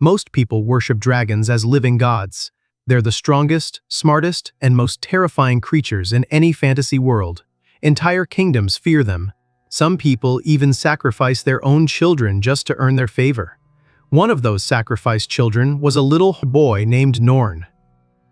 Most people worship dragons as living gods. They're the strongest, smartest, and most terrifying creatures in any fantasy world. Entire kingdoms fear them. Some people even sacrifice their own children just to earn their favor. One of those sacrificed children was a little boy named Norn.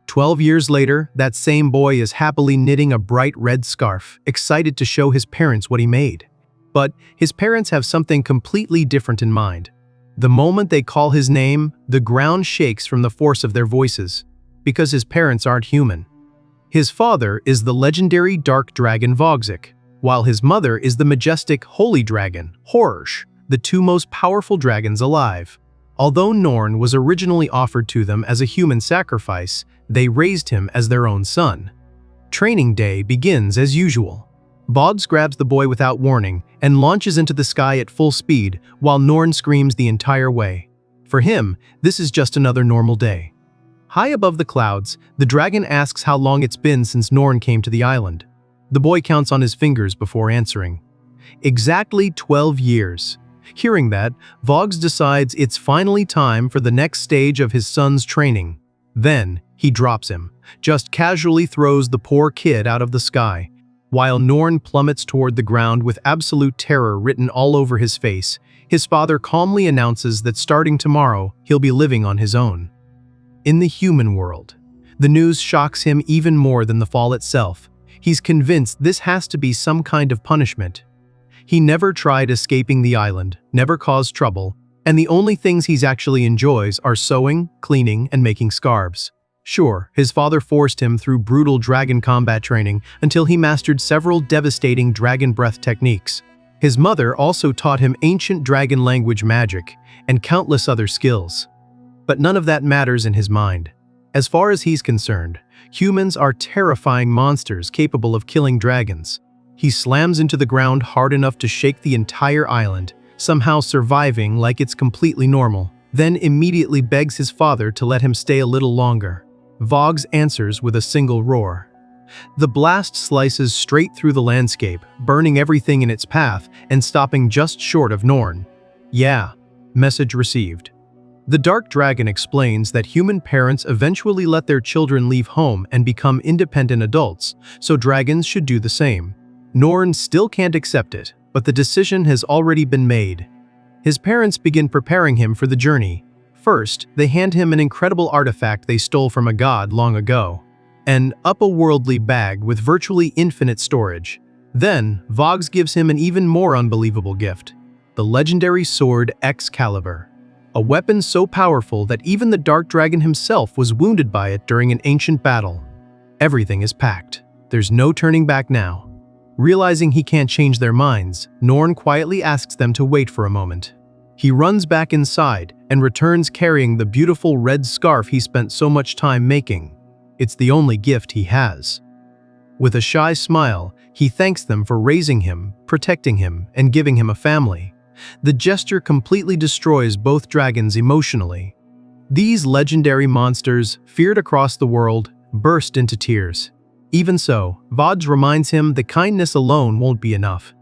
12 years later, that same boy is happily knitting a bright red scarf, excited to show his parents what he made. But his parents have something completely different in mind. The moment they call his name, the ground shakes from the force of their voices, because his parents aren't human. His father is the legendary dark dragon Vogzik, while his mother is the majestic holy dragon, Horsh, the two most powerful dragons alive. Although Norn was originally offered to them as a human sacrifice, they raised him as their own son. Training day begins as usual. Boggs grabs the boy without warning and launches into the sky at full speed, while Norn screams the entire way. For him, this is just another normal day. High above the clouds, the dragon asks how long it's been since Norn came to the island. The boy counts on his fingers before answering. Exactly 12 years. Hearing that, Voggs decides it's finally time for the next stage of his son's training. Then, he drops him, just casually throws the poor kid out of the sky. While Norn plummets toward the ground with absolute terror written all over his face, his father calmly announces that starting tomorrow, he'll be living on his own. In the human world, the news shocks him even more than the fall itself. He's convinced this has to be some kind of punishment. He never tried escaping the island, never caused trouble, and the only things he actually enjoys are sewing, cleaning, and making scarves. Sure, his father forced him through brutal dragon combat training until he mastered several devastating dragon breath techniques. His mother also taught him ancient dragon language magic and countless other skills. But none of that matters in his mind. As far as he's concerned, humans are terrifying monsters capable of killing dragons. He slams into the ground hard enough to shake the entire island, somehow surviving like it's completely normal, then immediately begs his father to let him stay a little longer. Voggs answers with a single roar. The blast slices straight through the landscape, burning everything in its path and stopping just short of Norn. Yeah, message received. The Dark Dragon explains that human parents eventually let their children leave home and become independent adults, so dragons should do the same. Norn still can't accept it, but the decision has already been made. His parents begin preparing him for the journey. First, they hand him an incredible artifact they stole from a god long ago, an upper-worldly bag with virtually infinite storage. Then, Voggs gives him an even more unbelievable gift, the legendary sword Excalibur, a weapon so powerful that even the Dark Dragon himself was wounded by it during an ancient battle. Everything is packed. There's no turning back now. Realizing he can't change their minds, Norn quietly asks them to wait for a moment. He runs back inside and returns carrying the beautiful red scarf he spent so much time making. It's the only gift he has. With a shy smile, he thanks them for raising him, protecting him, and giving him a family. The gesture completely destroys both dragons emotionally. These legendary monsters, feared across the world, burst into tears. Even so, Voggs reminds him that kindness alone won't be enough.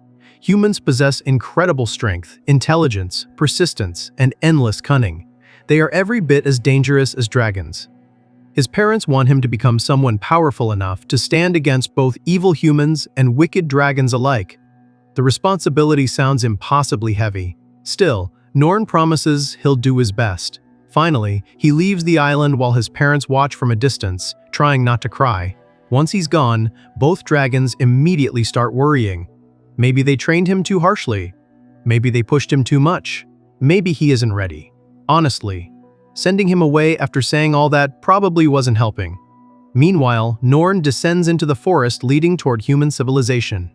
Humans possess incredible strength, intelligence, persistence, and endless cunning. They are every bit as dangerous as dragons. His parents want him to become someone powerful enough to stand against both evil humans and wicked dragons alike. The responsibility sounds impossibly heavy. Still, Norn promises he'll do his best. Finally, he leaves the island while his parents watch from a distance, trying not to cry. Once he's gone, both dragons immediately start worrying. Maybe they trained him too harshly. Maybe they pushed him too much. Maybe he isn't ready. Honestly, sending him away after saying all that probably wasn't helping. Meanwhile, Norn descends into the forest leading toward human civilization.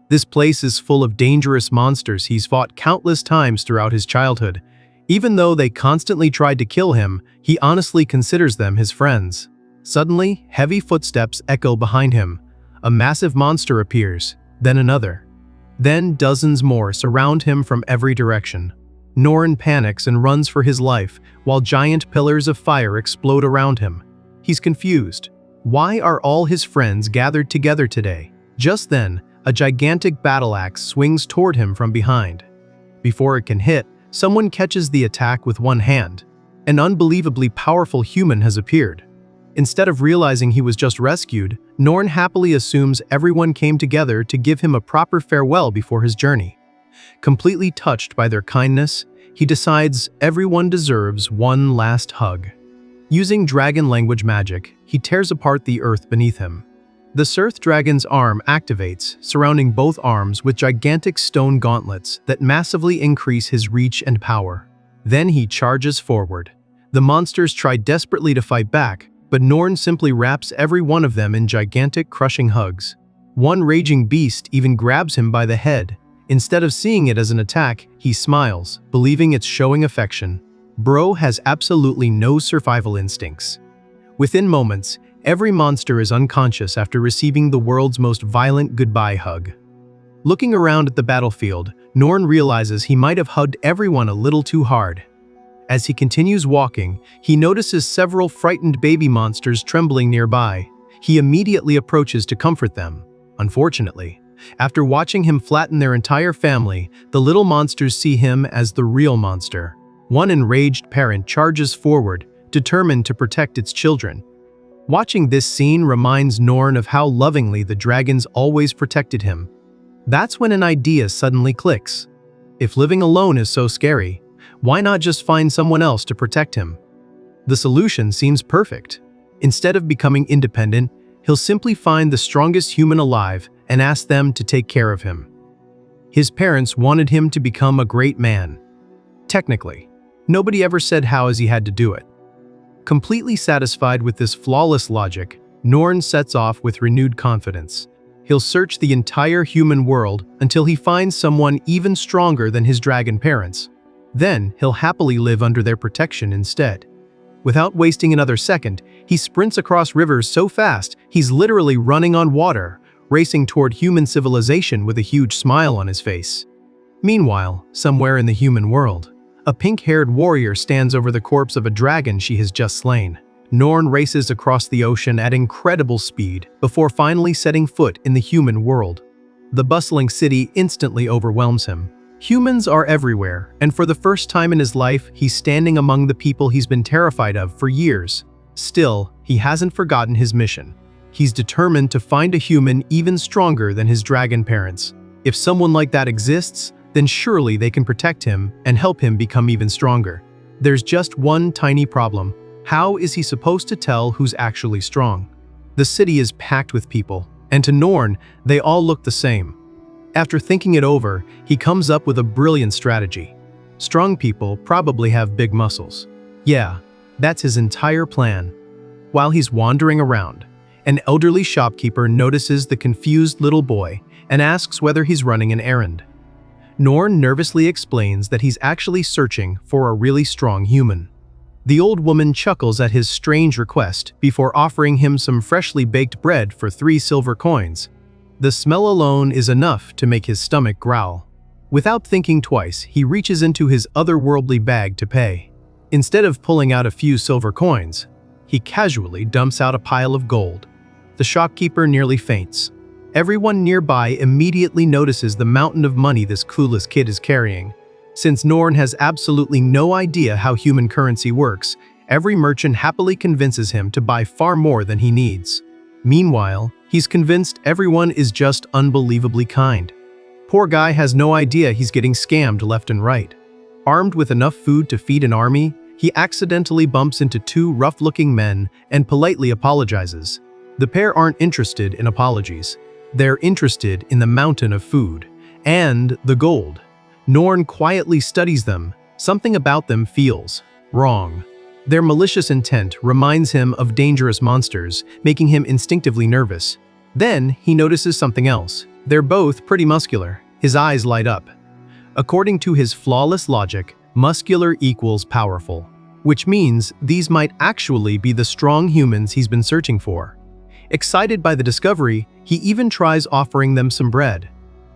This place is full of dangerous monsters he's fought countless times throughout his childhood. Even though they constantly tried to kill him, he honestly considers them his friends. Suddenly, heavy footsteps echo behind him. A massive monster appears, then another. Then dozens more surround him from every direction. Norn panics and runs for his life, while giant pillars of fire explode around him. He's confused. Why are all his friends gathered together today? Just then, a gigantic battle axe swings toward him from behind. Before it can hit, someone catches the attack with one hand. An unbelievably powerful human has appeared. Instead of realizing he was just rescued, Norn happily assumes everyone came together to give him a proper farewell before his journey. Completely touched by their kindness, he decides everyone deserves one last hug. Using dragon language magic, he tears apart the earth beneath him. The Surth Dragon's arm activates, surrounding both arms with gigantic stone gauntlets that massively increase his reach and power. Then he charges forward. The monsters try desperately to fight back, but Norn simply wraps every one of them in gigantic crushing hugs. One raging beast even grabs him by the head. Instead of seeing it as an attack, he smiles, believing it's showing affection. Bro has absolutely no survival instincts. Within moments, every monster is unconscious after receiving the world's most violent goodbye hug. Looking around at the battlefield, Norn realizes he might have hugged everyone a little too hard. As he continues walking, he notices several frightened baby monsters trembling nearby. He immediately approaches to comfort them. Unfortunately, after watching him flatten their entire family, the little monsters see him as the real monster. One enraged parent charges forward, determined to protect its children. Watching this scene reminds Norn of how lovingly the dragons always protected him. That's when an idea suddenly clicks. If living alone is so scary, why not just find someone else to protect him? The solution seems perfect. Instead of becoming independent, he'll simply find the strongest human alive and ask them to take care of him. His parents wanted him to become a great man. Technically, nobody ever said how he had to do it. Completely satisfied with this flawless logic, Norn sets off with renewed confidence. He'll search the entire human world until he finds someone even stronger than his dragon parents. Then, he'll happily live under their protection instead. Without wasting another second, he sprints across rivers so fast he's literally running on water, racing toward human civilization with a huge smile on his face. Meanwhile, somewhere in the human world, a pink-haired warrior stands over the corpse of a dragon she has just slain. Norn races across the ocean at incredible speed before finally setting foot in the human world. The bustling city instantly overwhelms him. Humans are everywhere, and for the first time in his life, he's standing among the people he's been terrified of for years. Still, he hasn't forgotten his mission. He's determined to find a human even stronger than his dragon parents. If someone like that exists, then surely they can protect him and help him become even stronger. There's just one tiny problem. How is he supposed to tell who's actually strong? The city is packed with people, and to Norn, they all look the same. After thinking it over, he comes up with a brilliant strategy. Strong people probably have big muscles. Yeah, that's his entire plan. While he's wandering around, an elderly shopkeeper notices the confused little boy and asks whether he's running an errand. Norn nervously explains that he's actually searching for a really strong human. The old woman chuckles at his strange request before offering him some freshly baked bread for 3 silver coins. The smell alone is enough to make his stomach growl. Without thinking twice, he reaches into his otherworldly bag to pay. Instead of pulling out a few silver coins, he casually dumps out a pile of gold. The shopkeeper nearly faints. Everyone nearby immediately notices the mountain of money this clueless kid is carrying. Since Norn has absolutely no idea how human currency works, every merchant happily convinces him to buy far more than he needs. Meanwhile, he's convinced everyone is just unbelievably kind. Poor guy has no idea he's getting scammed left and right. Armed with enough food to feed an army, he accidentally bumps into 2 rough-looking men and politely apologizes. The pair aren't interested in apologies. They're interested in the mountain of food and the gold. Norn quietly studies them. Something about them feels wrong. Their malicious intent reminds him of dangerous monsters, making him instinctively nervous. Then he notices something else. They're both pretty muscular. His eyes light up. According to his flawless logic, muscular equals powerful, which means these might actually be the strong humans he's been searching for. Excited by the discovery, he even tries offering them some bread.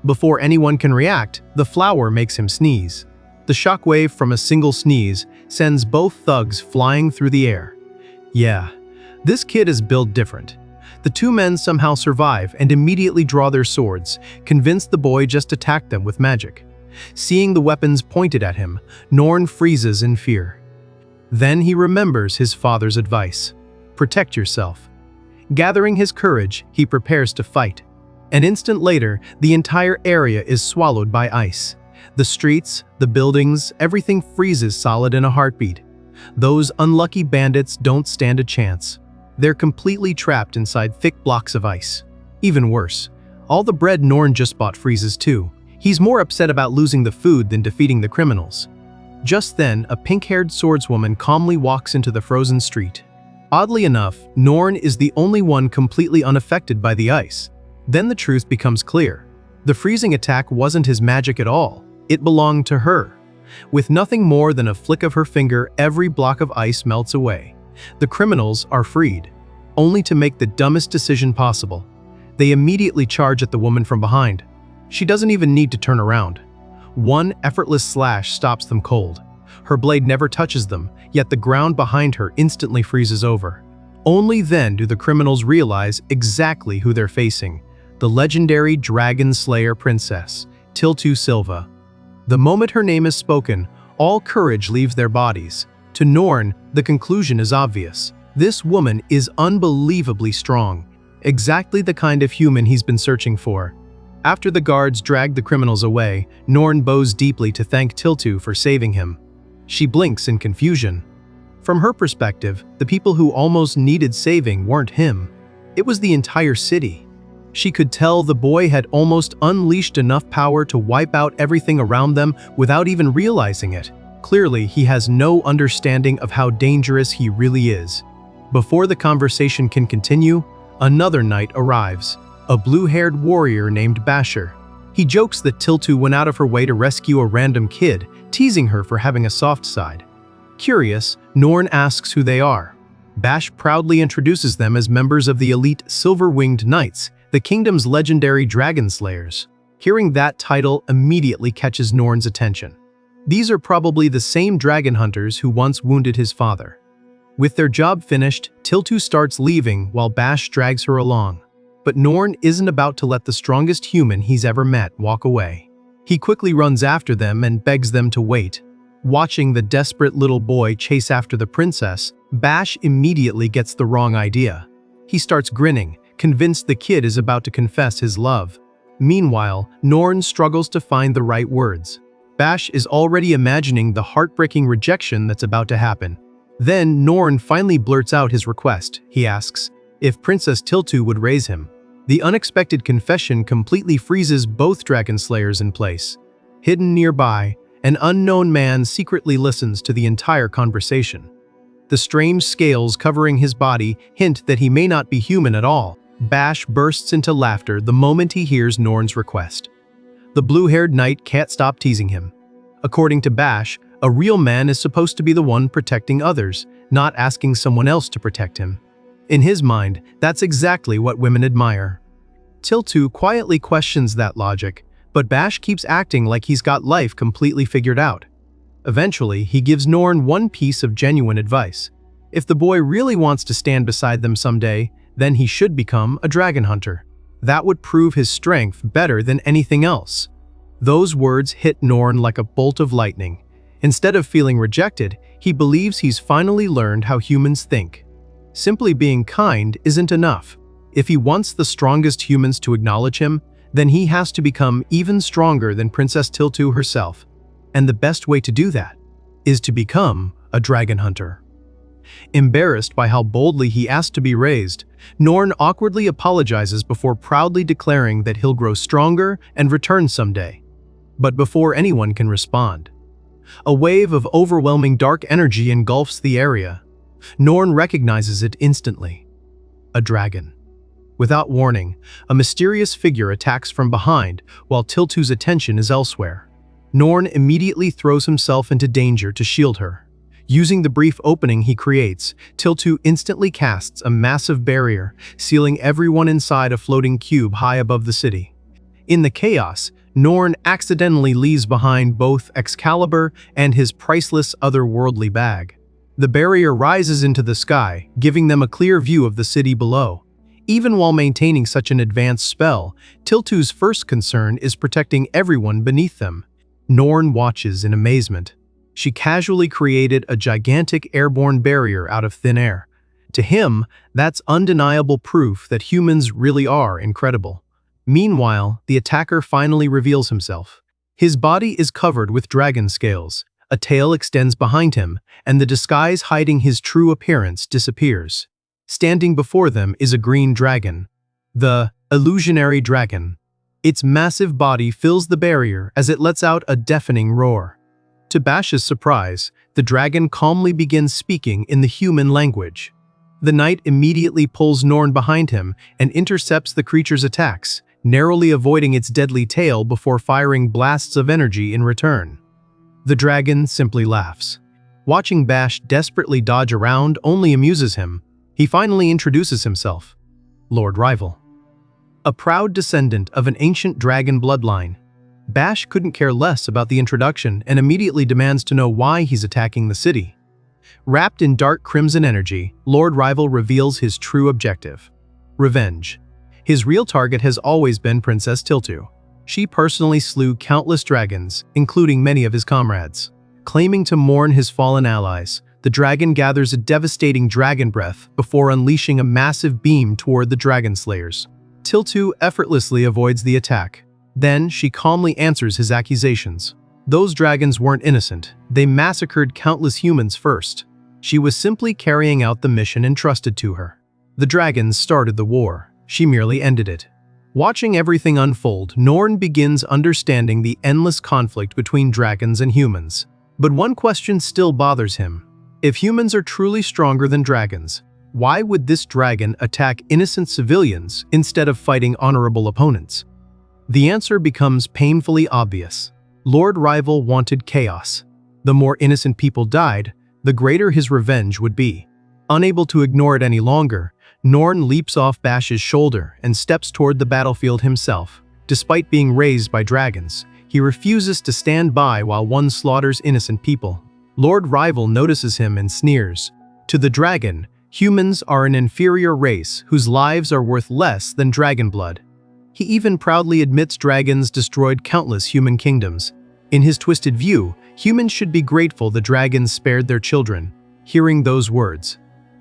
Before anyone can react, the flour makes him sneeze. The shockwave from a single sneeze sends both thugs flying through the air. Yeah, this kid is built different. The 2 men somehow survive and immediately draw their swords, convinced the boy just attacked them with magic. Seeing the weapons pointed at him, Norn freezes in fear. Then he remembers his father's advice. Protect yourself. Gathering his courage, he prepares to fight. An instant later, the entire area is swallowed by ice. The streets, the buildings, everything freezes solid in a heartbeat. Those unlucky bandits don't stand a chance. They're completely trapped inside thick blocks of ice. Even worse, all the bread Norn just bought freezes too. He's more upset about losing the food than defeating the criminals. Just then, a pink-haired swordswoman calmly walks into the frozen street. Oddly enough, Norn is the only one completely unaffected by the ice. Then the truth becomes clear. The freezing attack wasn't his magic at all. It belonged to her. With nothing more than a flick of her finger, every block of ice melts away. The criminals are freed, only to make the dumbest decision possible. They immediately charge at the woman from behind. She doesn't even need to turn around. One effortless slash stops them cold. Her blade never touches them, yet the ground behind her instantly freezes over. Only then do the criminals realize exactly who they're facing: the legendary Dragon Slayer Princess, Tiltu Silva. The moment her name is spoken, all courage leaves their bodies. To Norn, the conclusion is obvious. This woman is unbelievably strong, exactly the kind of human he's been searching for. After the guards drag the criminals away, Norn bows deeply to thank Tiltu for saving him. She blinks in confusion. From her perspective, the people who almost needed saving weren't him. It was the entire city. She could tell the boy had almost unleashed enough power to wipe out everything around them without even realizing it. Clearly, he has no understanding of how dangerous he really is. Before the conversation can continue, another knight arrives, a blue-haired warrior named Basher. He jokes that Tiltu went out of her way to rescue a random kid, teasing her for having a soft side. Curious, Norn asks who they are. Bash proudly introduces them as members of the elite Silver-Winged Knights, the kingdom's legendary dragon slayers. Hearing that title immediately catches Norn's attention. These are probably the same dragon hunters who once wounded his father. With their job finished, Tiltu starts leaving while Bash drags her along. But Norn isn't about to let the strongest human he's ever met walk away. He quickly runs after them and begs them to wait. Watching the desperate little boy chase after the princess, Bash immediately gets the wrong idea. He starts grinning, convinced the kid is about to confess his love. Meanwhile, Norn struggles to find the right words. Bash is already imagining the heartbreaking rejection that's about to happen. Then Norn finally blurts out his request. He asks if Princess Tiltu would raise him. The unexpected confession completely freezes both dragon slayers in place. Hidden nearby, an unknown man secretly listens to the entire conversation. The strange scales covering his body hint that he may not be human at all. Bash bursts into laughter the moment he hears Norn's request. The blue-haired knight can't stop teasing him. According to Bash, a real man is supposed to be the one protecting others, not asking someone else to protect him. In his mind, that's exactly what women admire. Tiltu quietly questions that logic, but Bash keeps acting like he's got life completely figured out. Eventually, he gives Norn one piece of genuine advice. If the boy really wants to stand beside them someday, then he should become a dragon hunter. That would prove his strength better than anything else. Those words hit Norn like a bolt of lightning. Instead of feeling rejected, he believes he's finally learned how humans think. Simply being kind isn't enough. If he wants the strongest humans to acknowledge him, then he has to become even stronger than Princess Tiltu herself. And the best way to do that is to become a dragon hunter. Embarrassed by how boldly he asked to be raised, Norn awkwardly apologizes before proudly declaring that he'll grow stronger and return someday. But before anyone can respond, a wave of overwhelming dark energy engulfs the area. Norn recognizes it instantly. A dragon. Without warning, a mysterious figure attacks from behind while Tiltu's attention is elsewhere. Norn immediately throws himself into danger to shield her. Using the brief opening he creates, Tiltu instantly casts a massive barrier, sealing everyone inside a floating cube high above the city. In the chaos, Norn accidentally leaves behind both Excalibur and his priceless otherworldly bag. The barrier rises into the sky, giving them a clear view of the city below. Even while maintaining such an advanced spell, Tiltu's first concern is protecting everyone beneath them. Norn watches in amazement. She casually created a gigantic airborne barrier out of thin air. To him, that's undeniable proof that humans really are incredible. Meanwhile, the attacker finally reveals himself. His body is covered with dragon scales, a tail extends behind him, and the disguise hiding his true appearance disappears. Standing before them is a green dragon, the illusionary dragon. Its massive body fills the barrier as it lets out a deafening roar. To Bash's surprise, the dragon calmly begins speaking in the human language. The knight immediately pulls Norn behind him and intercepts the creature's attacks, narrowly avoiding its deadly tail before firing blasts of energy in return. The dragon simply laughs. Watching Bash desperately dodge around only amuses him. He finally introduces himself. Lord Rival. A proud descendant of an ancient dragon bloodline, Bash couldn't care less about the introduction and immediately demands to know why he's attacking the city. Wrapped in dark crimson energy, Lord Rival reveals his true objective: revenge. His real target has always been Princess Tiltu. She personally slew countless dragons, including many of his comrades. Claiming to mourn his fallen allies, the dragon gathers a devastating dragon breath before unleashing a massive beam toward the dragon slayers. Tiltu effortlessly avoids the attack. Then she calmly answers his accusations. Those dragons weren't innocent. They massacred countless humans first. She was simply carrying out the mission entrusted to her. The dragons started the war. She merely ended it. Watching everything unfold, Norn begins understanding the endless conflict between dragons and humans. But one question still bothers him. If humans are truly stronger than dragons, why would this dragon attack innocent civilians instead of fighting honorable opponents? The answer becomes painfully obvious. Lord Rival wanted chaos. The more innocent people died, the greater his revenge would be. Unable to ignore it any longer, Norn leaps off Bash's shoulder and steps toward the battlefield himself. Despite being raised by dragons, he refuses to stand by while one slaughters innocent people. Lord Rival notices him and sneers. To the dragon, humans are an inferior race whose lives are worth less than dragon blood. He even proudly admits dragons destroyed countless human kingdoms. In his twisted view, humans should be grateful the dragons spared their children. Hearing those words,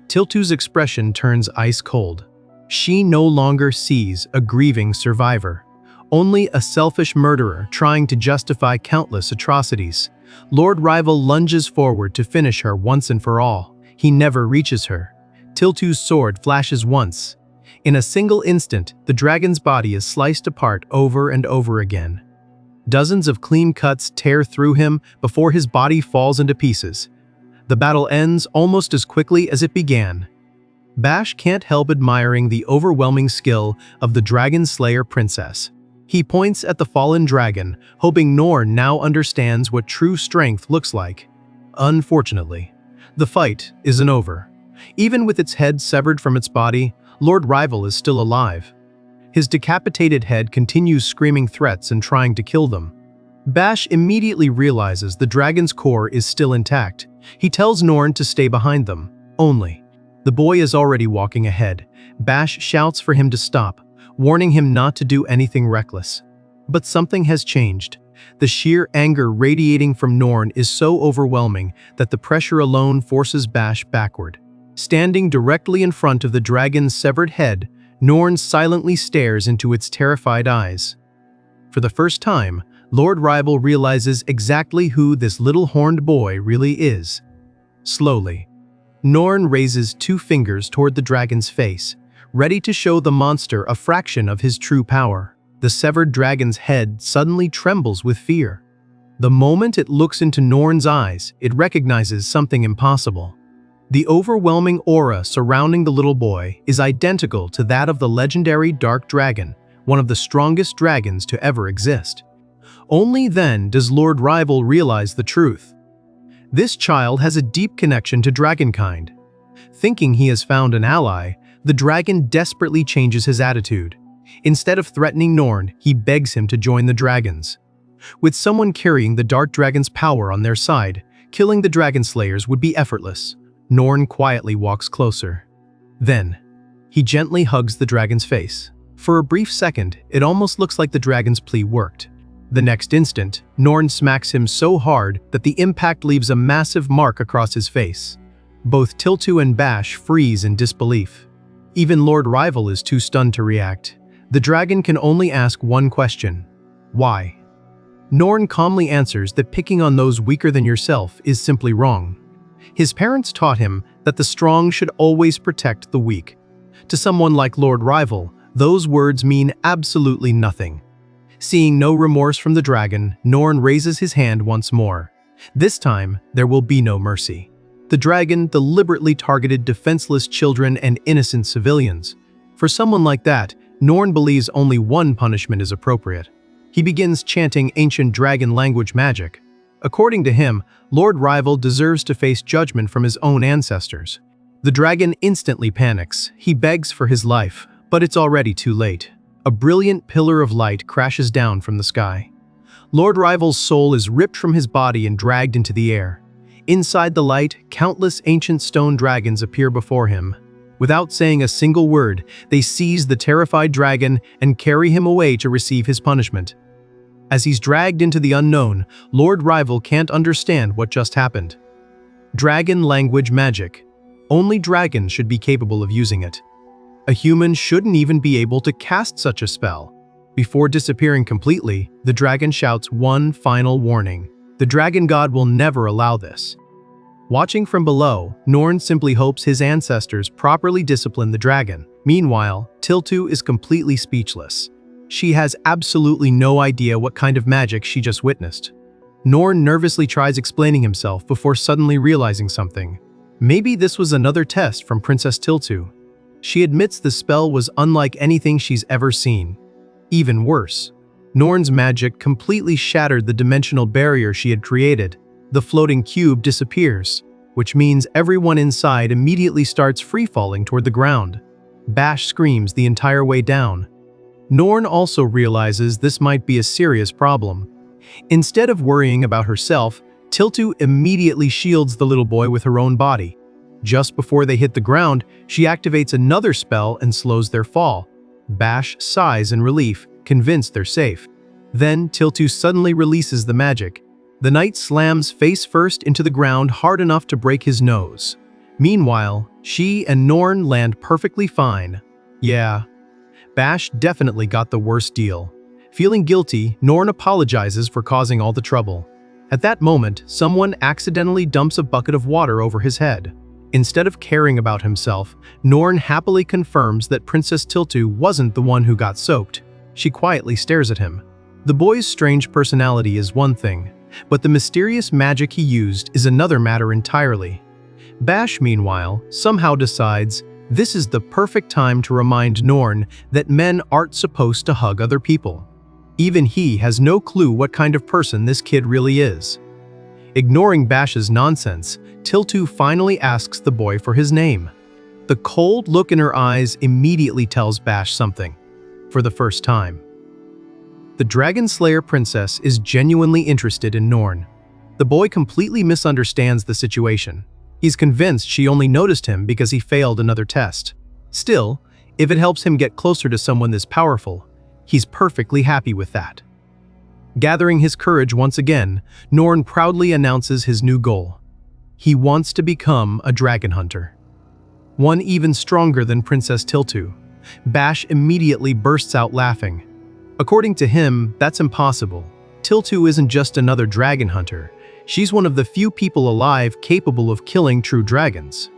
Tiltu's expression turns ice cold. She no longer sees a grieving survivor, only a selfish murderer trying to justify countless atrocities. Lord Rival lunges forward to finish her once and for all. He never reaches her. Tiltu's sword flashes once. In a single instant, the dragon's body is sliced apart over and over again. Dozens of clean cuts tear through him before his body falls into pieces. The battle ends almost as quickly as it began. Bash can't help admiring the overwhelming skill of the Dragon Slayer princess. He points at the fallen dragon, hoping Norn now understands what true strength looks like. Unfortunately, the fight isn't over. Even with its head severed from its body, Lord Rival is still alive. His decapitated head continues screaming threats and trying to kill them. Bash immediately realizes the dragon's core is still intact. He tells Norn to stay behind them. Only. The boy is already walking ahead. Bash shouts for him to stop, warning him not to do anything reckless. But something has changed. The sheer anger radiating from Norn is so overwhelming that the pressure alone forces Bash backward. Standing directly in front of the dragon's severed head, Norn silently stares into its terrified eyes. For the first time, Lord Rival realizes exactly who this little horned boy really is. Slowly, Norn raises 2 fingers toward the dragon's face, ready to show the monster a fraction of his true power. The severed dragon's head suddenly trembles with fear. The moment it looks into Norn's eyes, it recognizes something impossible. The overwhelming aura surrounding the little boy is identical to that of the legendary Dark Dragon, one of the strongest dragons to ever exist. Only then does Lord Rival realize the truth. This child has a deep connection to dragonkind. Thinking he has found an ally, the dragon desperately changes his attitude. Instead of threatening Norn, he begs him to join the dragons. With someone carrying the Dark Dragon's power on their side, killing the Dragon Slayers would be effortless. Norn quietly walks closer. Then, he gently hugs the dragon's face. For a brief second, it almost looks like the dragon's plea worked. The next instant, Norn smacks him so hard that the impact leaves a massive mark across his face. Both Tiltu and Bash freeze in disbelief. Even Lord Rival is too stunned to react. The dragon can only ask one question: why? Norn calmly answers that picking on those weaker than yourself is simply wrong. His parents taught him that the strong should always protect the weak. To someone like Lord Rival, those words mean absolutely nothing. Seeing no remorse from the dragon, Norn raises his hand once more. This time, there will be no mercy. The dragon deliberately targeted defenseless children and innocent civilians. For someone like that, Norn believes only one punishment is appropriate. He begins chanting ancient dragon language magic. According to him, Lord Rival deserves to face judgment from his own ancestors. The dragon instantly panics. He begs for his life, but it's already too late. A brilliant pillar of light crashes down from the sky. Lord Rival's soul is ripped from his body and dragged into the air. Inside the light, countless ancient stone dragons appear before him. Without saying a single word, they seize the terrified dragon and carry him away to receive his punishment. As he's dragged into the unknown, Lord Rival can't understand what just happened. Dragon language magic. Only dragons should be capable of using it. A human shouldn't even be able to cast such a spell. Before disappearing completely, the dragon shouts one final warning. The dragon god will never allow this. Watching from below, Norn simply hopes his ancestors properly discipline the dragon. Meanwhile, Tiltu is completely speechless. She has absolutely no idea what kind of magic she just witnessed. Norn nervously tries explaining himself before suddenly realizing something. Maybe this was another test from Princess Tiltu. She admits the spell was unlike anything she's ever seen. Even worse, Norn's magic completely shattered the dimensional barrier she had created. The floating cube disappears, which means everyone inside immediately starts free-falling toward the ground. Bash screams the entire way down. Norn also realizes this might be a serious problem. Instead of worrying about herself, Tiltu immediately shields the little boy with her own body. Just before they hit the ground, she activates another spell and slows their fall. Bash sighs in relief, convinced they're safe. Then Tiltu suddenly releases the magic. The knight slams face first into the ground hard enough to break his nose. Meanwhile, she and Norn land perfectly fine. Yeah, Bash definitely got the worst deal. Feeling guilty, Norn apologizes for causing all the trouble. At that moment, someone accidentally dumps a bucket of water over his head. Instead of caring about himself, Norn happily confirms that Princess Tiltu wasn't the one who got soaked. She quietly stares at him. The boy's strange personality is one thing, but the mysterious magic he used is another matter entirely. Bash, meanwhile, somehow decides this is the perfect time to remind Norn that men aren't supposed to hug other people. Even he has no clue what kind of person this kid really is. Ignoring Bash's nonsense, Tiltu finally asks the boy for his name. The cold look in her eyes immediately tells Bash something. For the first time, the Dragon Slayer princess is genuinely interested in Norn. The boy completely misunderstands the situation. He's convinced she only noticed him because he failed another test. Still, if it helps him get closer to someone this powerful, he's perfectly happy with that. Gathering his courage once again, Norn proudly announces his new goal. He wants to become a dragon hunter. One even stronger than Princess Tiltu. Bash immediately bursts out laughing. According to him, that's impossible. Tiltu isn't just another dragon hunter. She's one of the few people alive capable of killing true dragons.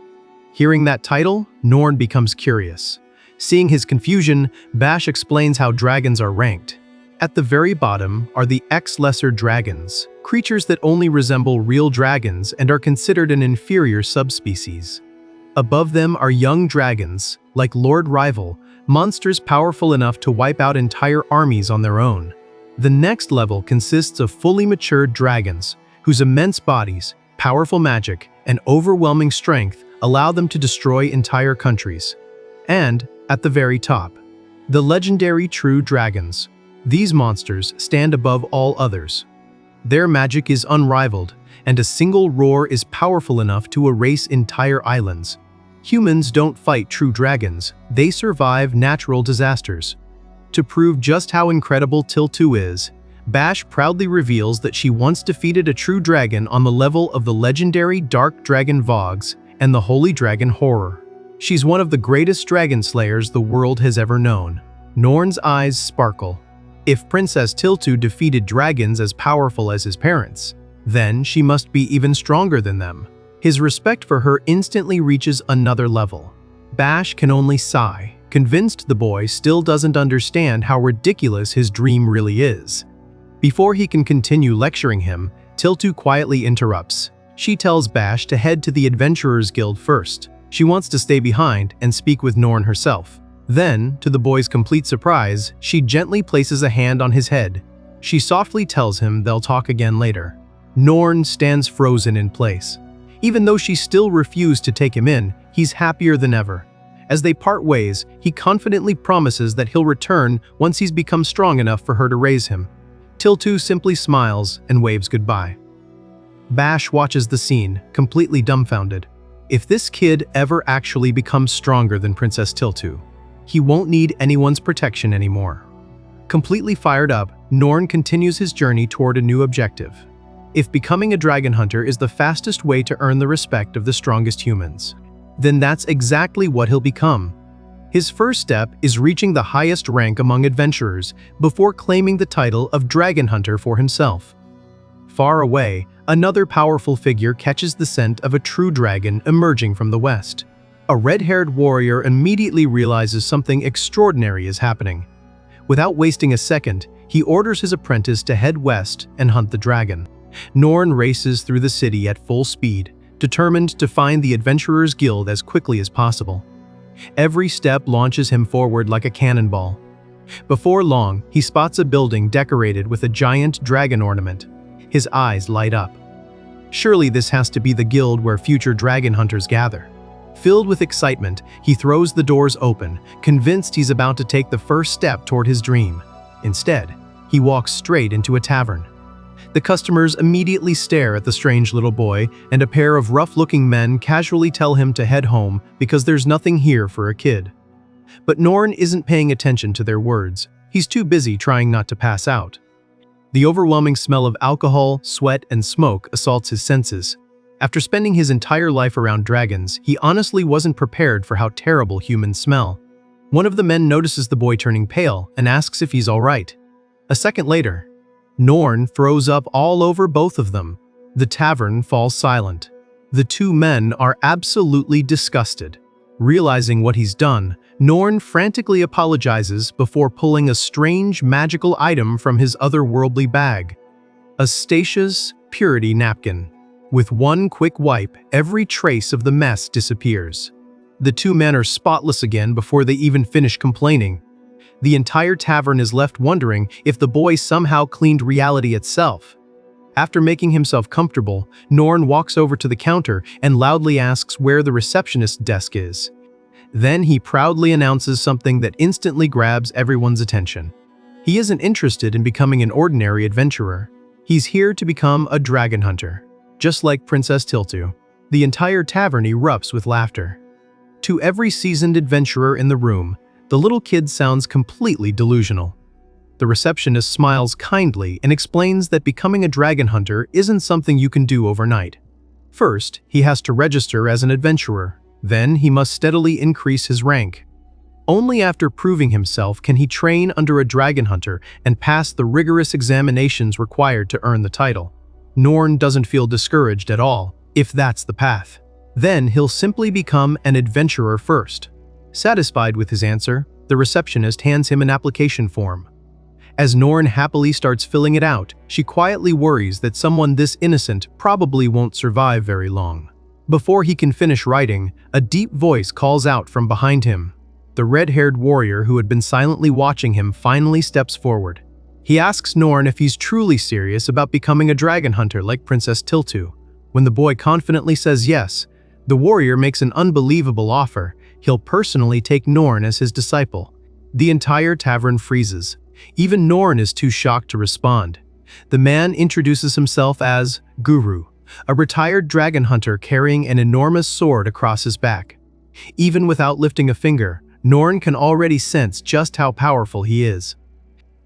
Hearing that title, Norn becomes curious. Seeing his confusion, Bash explains how dragons are ranked. At the very bottom are the X-lesser dragons, creatures that only resemble real dragons and are considered an inferior subspecies. Above them are young dragons, like Lord Rival, monsters powerful enough to wipe out entire armies on their own. The next level consists of fully matured dragons, whose immense bodies, powerful magic, and overwhelming strength allow them to destroy entire countries. And, at the very top, the legendary true dragons. These monsters stand above all others. Their magic is unrivaled, and a single roar is powerful enough to erase entire islands. Humans don't fight true dragons, they survive natural disasters. To prove just how incredible Tiltu is, Bash proudly reveals that she once defeated a true dragon on the level of the legendary Dark Dragon Vogs and the Holy Dragon Horror. She's one of the greatest dragon slayers the world has ever known. Norn's eyes sparkle. If Princess Tiltu defeated dragons as powerful as his parents, then she must be even stronger than them. His respect for her instantly reaches another level. Bash can only sigh, convinced the boy still doesn't understand how ridiculous his dream really is. Before he can continue lecturing him, Tiltu quietly interrupts. She tells Bash to head to the Adventurers Guild first. She wants to stay behind and speak with Norn herself. Then, to the boy's complete surprise, she gently places a hand on his head. She softly tells him they'll talk again later. Norn stands frozen in place. Even though she still refused to take him in, he's happier than ever. As they part ways, he confidently promises that he'll return once he's become strong enough for her to raise him. Tiltu simply smiles and waves goodbye. Bash watches the scene, completely dumbfounded. If this kid ever actually becomes stronger than Princess Tiltu, he won't need anyone's protection anymore. Completely fired up, Norn continues his journey toward a new objective. If becoming a dragon hunter is the fastest way to earn the respect of the strongest humans, then that's exactly what he'll become. His first step is reaching the highest rank among adventurers before claiming the title of dragon hunter for himself. Far away, another powerful figure catches the scent of a true dragon emerging from the west. A red-haired warrior immediately realizes something extraordinary is happening. Without wasting a second, he orders his apprentice to head west and hunt the dragon. Norn races through the city at full speed, determined to find the Adventurers Guild as quickly as possible. Every step launches him forward like a cannonball. Before long, he spots a building decorated with a giant dragon ornament. His eyes light up. Surely this has to be the guild where future dragon hunters gather. Filled with excitement, he throws the doors open, convinced he's about to take the first step toward his dream. Instead, he walks straight into a tavern. The customers immediately stare at the strange little boy, and a pair of rough-looking men casually tell him to head home because there's nothing here for a kid. But Norn isn't paying attention to their words. He's too busy trying not to pass out. The overwhelming smell of alcohol, sweat, and smoke assaults his senses. After spending his entire life around dragons, he honestly wasn't prepared for how terrible humans smell. One of the men notices the boy turning pale and asks if he's all right. A second later, Norn throws up all over both of them. The tavern falls silent. The two men are absolutely disgusted. Realizing what he's done, Norn frantically apologizes before pulling a strange magical item from his otherworldly bag. A Stasia's purity napkin. With one quick wipe, every trace of the mess disappears. The two men are spotless again before they even finish complaining. The entire tavern is left wondering if the boy somehow cleaned reality itself. After making himself comfortable, Norn walks over to the counter and loudly asks where the receptionist's desk is. Then he proudly announces something that instantly grabs everyone's attention. He isn't interested in becoming an ordinary adventurer. He's here to become a dragon hunter. Just like Princess Tiltu, the entire tavern erupts with laughter. To every seasoned adventurer in the room, the little kid sounds completely delusional. The receptionist smiles kindly and explains that becoming a dragon hunter isn't something you can do overnight. First, he has to register as an adventurer. Then, he must steadily increase his rank. Only after proving himself can he train under a dragon hunter and pass the rigorous examinations required to earn the title. Norn doesn't feel discouraged at all, if that's the path. Then he'll simply become an adventurer first. Satisfied with his answer, the receptionist hands him an application form. As Norn happily starts filling it out, she quietly worries that someone this innocent probably won't survive very long. Before he can finish writing, a deep voice calls out from behind him. The red-haired warrior who had been silently watching him finally steps forward. He asks Norn if he's truly serious about becoming a dragon hunter like Princess Tiltu. When the boy confidently says yes, the warrior makes an unbelievable offer. He'll personally take Norn as his disciple. The entire tavern freezes. Even Norn is too shocked to respond. The man introduces himself as Guru, a retired dragon hunter carrying an enormous sword across his back. Even without lifting a finger, Norn can already sense just how powerful he is.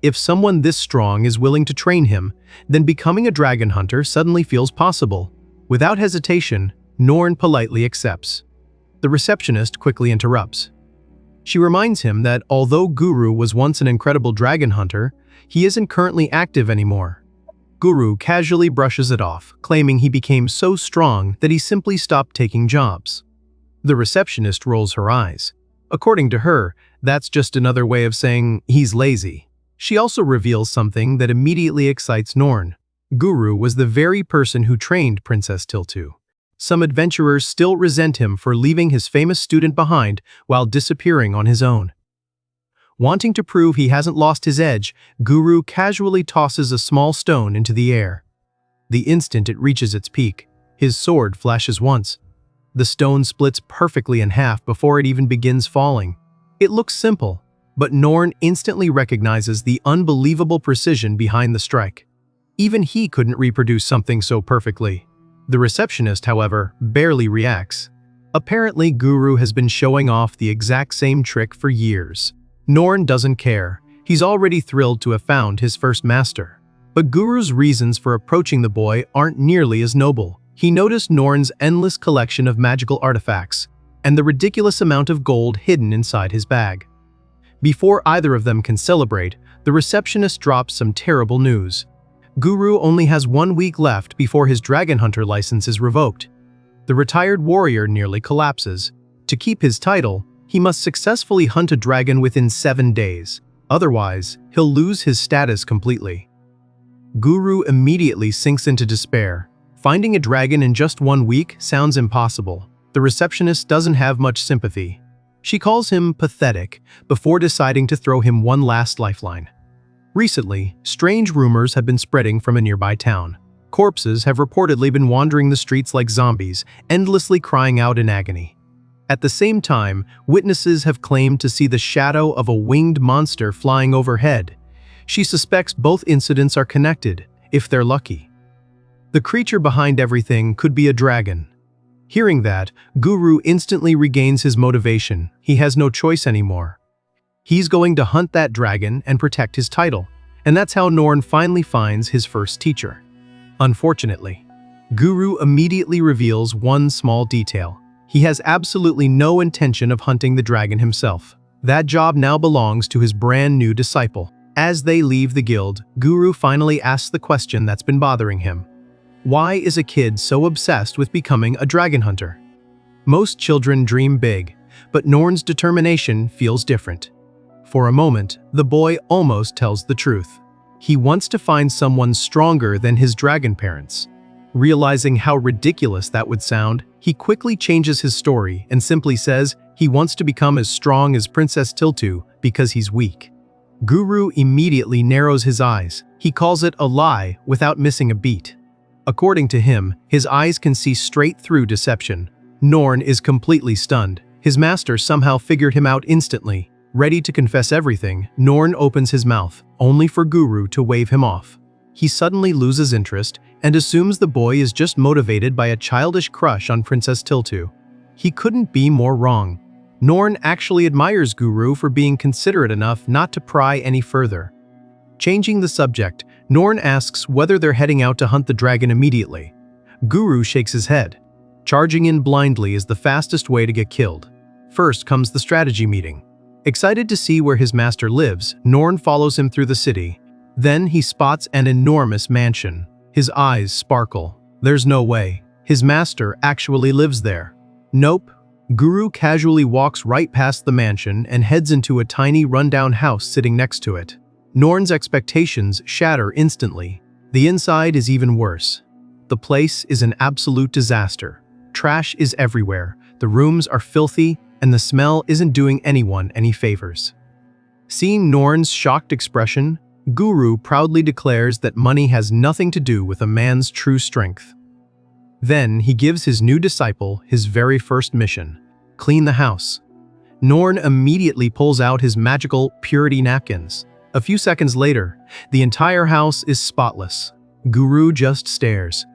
If someone this strong is willing to train him, then becoming a dragon hunter suddenly feels possible. Without hesitation, Norn politely accepts. The receptionist quickly interrupts. She reminds him that although Guru was once an incredible dragon hunter, he isn't currently active anymore. Guru casually brushes it off, claiming he became so strong that he simply stopped taking jobs. The receptionist rolls her eyes. According to her, that's just another way of saying he's lazy. She also reveals something that immediately excites Norn. Guru was the very person who trained Princess Tiltu. Some adventurers still resent him for leaving his famous student behind while disappearing on his own. Wanting to prove he hasn't lost his edge, Guru casually tosses a small stone into the air. The instant it reaches its peak, his sword flashes once. The stone splits perfectly in half before it even begins falling. It looks simple, but Norn instantly recognizes the unbelievable precision behind the strike. Even he couldn't reproduce something so perfectly. The receptionist, however, barely reacts. Apparently, Guru has been showing off the exact same trick for years. Norn doesn't care. He's already thrilled to have found his first master. But Guru's reasons for approaching the boy aren't nearly as noble. He noticed Norn's endless collection of magical artifacts and the ridiculous amount of gold hidden inside his bag. Before either of them can celebrate, the receptionist drops some terrible news. Guru only has 1 week left before his dragon hunter license is revoked. The retired warrior nearly collapses. To keep his title, he must successfully hunt a dragon within 7 days. Otherwise, he'll lose his status completely. Guru immediately sinks into despair. Finding a dragon in just 1 week sounds impossible. The receptionist doesn't have much sympathy. She calls him pathetic before deciding to throw him one last lifeline. Recently, strange rumors have been spreading from a nearby town. Corpses have reportedly been wandering the streets like zombies, endlessly crying out in agony. At the same time, witnesses have claimed to see the shadow of a winged monster flying overhead. She suspects both incidents are connected, if they're lucky. The creature behind everything could be a dragon. Hearing that, Guru instantly regains his motivation. He has no choice anymore. He's going to hunt that dragon and protect his title, and that's how Norn finally finds his first teacher. Unfortunately, Guru immediately reveals one small detail. He has absolutely no intention of hunting the dragon himself. That job now belongs to his brand new disciple. As they leave the guild, Guru finally asks the question that's been bothering him. Why is a kid so obsessed with becoming a dragon hunter? Most children dream big, but Norn's determination feels different. For a moment, the boy almost tells the truth. He wants to find someone stronger than his dragon parents. Realizing how ridiculous that would sound, he quickly changes his story and simply says he wants to become as strong as Princess Tiltu because he's weak. Guru immediately narrows his eyes. He calls it a lie without missing a beat. According to him, his eyes can see straight through deception. Norn is completely stunned. His master somehow figured him out instantly. Ready to confess everything, Norn opens his mouth, only for Guru to wave him off. He suddenly loses interest and assumes the boy is just motivated by a childish crush on Princess Tiltu. He couldn't be more wrong. Norn actually admires Guru for being considerate enough not to pry any further. Changing the subject, Norn asks whether they're heading out to hunt the dragon immediately. Guru shakes his head. Charging in blindly is the fastest way to get killed. First comes the strategy meeting. Excited to see where his master lives, Norn follows him through the city. Then he spots an enormous mansion. His eyes sparkle. There's no way. His master actually lives there. Nope. Guru casually walks right past the mansion and heads into a tiny rundown house sitting next to it. Norn's expectations shatter instantly. The inside is even worse. The place is an absolute disaster. Trash is everywhere. The rooms are filthy, and the smell isn't doing anyone any favors. Seeing Norn's shocked expression, Guru proudly declares that money has nothing to do with a man's true strength. Then he gives his new disciple his very first mission: clean the house. Norn immediately pulls out his magical purity napkins. A few seconds later, the entire house is spotless. Guru just stares.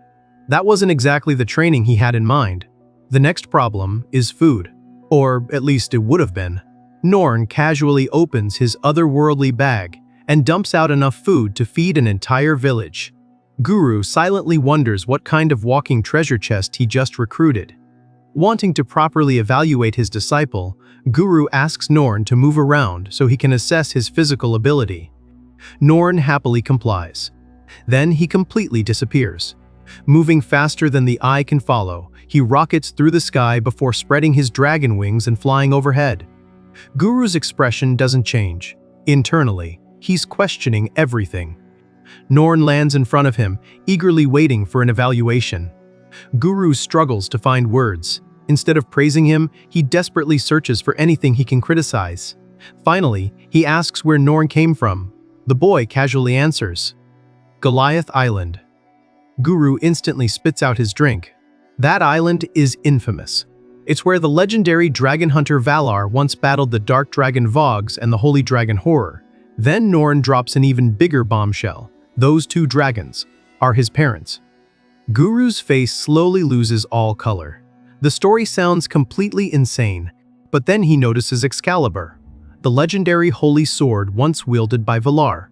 That wasn't exactly the training he had in mind. The next problem is food. Or at least it would have been. Norn casually opens his otherworldly bag and dumps out enough food to feed an entire village. Guru silently wonders what kind of walking treasure chest he just recruited. Wanting to properly evaluate his disciple, Guru asks Norn to move around so he can assess his physical ability. Norn happily complies. Then he completely disappears. Moving faster than the eye can follow, he rockets through the sky before spreading his dragon wings and flying overhead. Guru's expression doesn't change. Internally, he's questioning everything. Norn lands in front of him, eagerly waiting for an evaluation. Guru struggles to find words. Instead of praising him, he desperately searches for anything he can criticize. Finally, he asks where Norn came from. The boy casually answers, "Goliath Island." Guru instantly spits out his drink. That island is infamous. It's where the legendary dragon hunter Valar once battled the dark dragon Vogs and the holy dragon Horror. Then Norn drops an even bigger bombshell. Those two dragons are his parents. Guru's face slowly loses all color. The story sounds completely insane, but then he notices Excalibur, the legendary holy sword once wielded by Valar.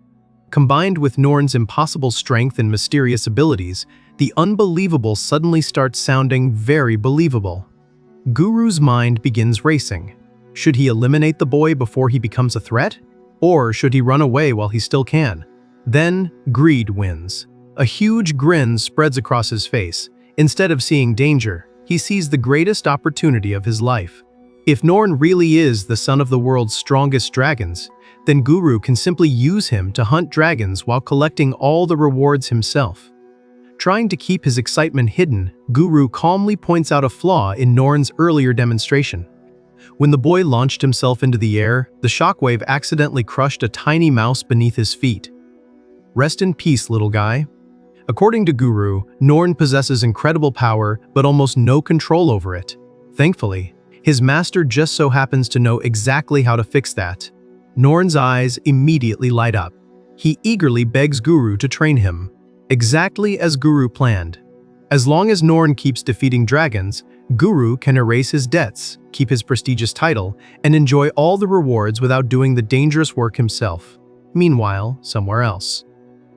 Combined with Norn's impossible strength and mysterious abilities, the unbelievable suddenly starts sounding very believable. Guru's mind begins racing. Should he eliminate the boy before he becomes a threat? Or should he run away while he still can? Then, greed wins. A huge grin spreads across his face. Instead of seeing danger, he sees the greatest opportunity of his life. If Norn really is the son of the world's strongest dragons, then Guru can simply use him to hunt dragons while collecting all the rewards himself. Trying to keep his excitement hidden, Guru calmly points out a flaw in Norn's earlier demonstration. When the boy launched himself into the air, the shockwave accidentally crushed a tiny mouse beneath his feet. Rest in peace, little guy. According to Guru, Norn possesses incredible power but almost no control over it. Thankfully, his master just so happens to know exactly how to fix that. Norn's eyes immediately light up. He eagerly begs Guru to train him, exactly as Guru planned. As long as Norn keeps defeating dragons, Guru can erase his debts, keep his prestigious title, and enjoy all the rewards without doing the dangerous work himself. Meanwhile, somewhere else,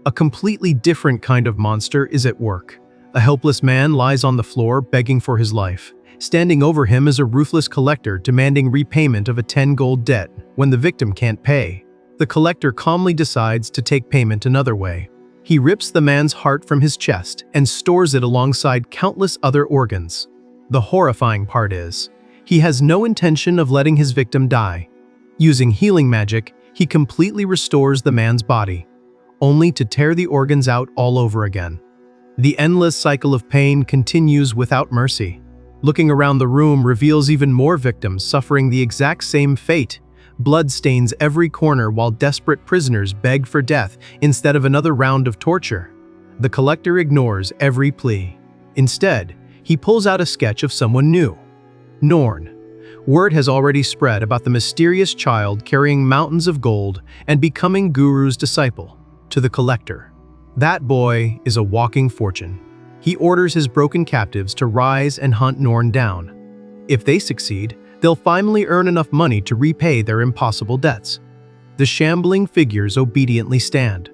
a completely different kind of monster is at work. A helpless man lies on the floor begging for his life. Standing over him is a ruthless collector demanding repayment of a 10 gold debt when the victim can't pay. The collector calmly decides to take payment another way. He rips the man's heart from his chest and stores it alongside countless other organs. The horrifying part is, he has no intention of letting his victim die. Using healing magic, he completely restores the man's body, only to tear the organs out all over again. The endless cycle of pain continues without mercy. Looking around the room reveals even more victims suffering the exact same fate. Blood stains every corner while desperate prisoners beg for death instead of another round of torture. The collector ignores every plea. Instead, he pulls out a sketch of someone new. Norn. Word has already spread about the mysterious child carrying mountains of gold and becoming Guru's disciple. To the collector, that boy is a walking fortune. He orders his broken captives to rise and hunt Norn down. If they succeed, they'll finally earn enough money to repay their impossible debts. The shambling figures obediently stand.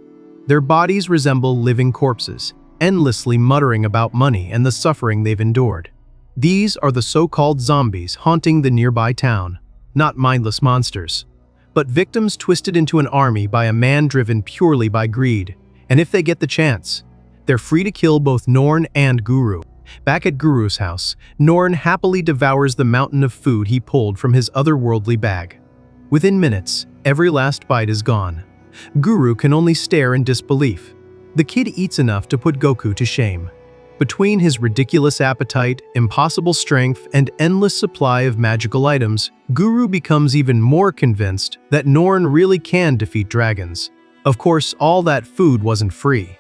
Their bodies resemble living corpses, endlessly muttering about money and the suffering they've endured. These are the so-called zombies haunting the nearby town, not mindless monsters, but victims twisted into an army by a man driven purely by greed. And if they get the chance, they're free to kill both Norn and Guru. Back at Guru's house, Norn happily devours the mountain of food he pulled from his otherworldly bag. Within minutes, every last bite is gone. Guru can only stare in disbelief. The kid eats enough to put Goku to shame. Between his ridiculous appetite, impossible strength, and endless supply of magical items, Guru becomes even more convinced that Norn really can defeat dragons. Of course, all that food wasn't free.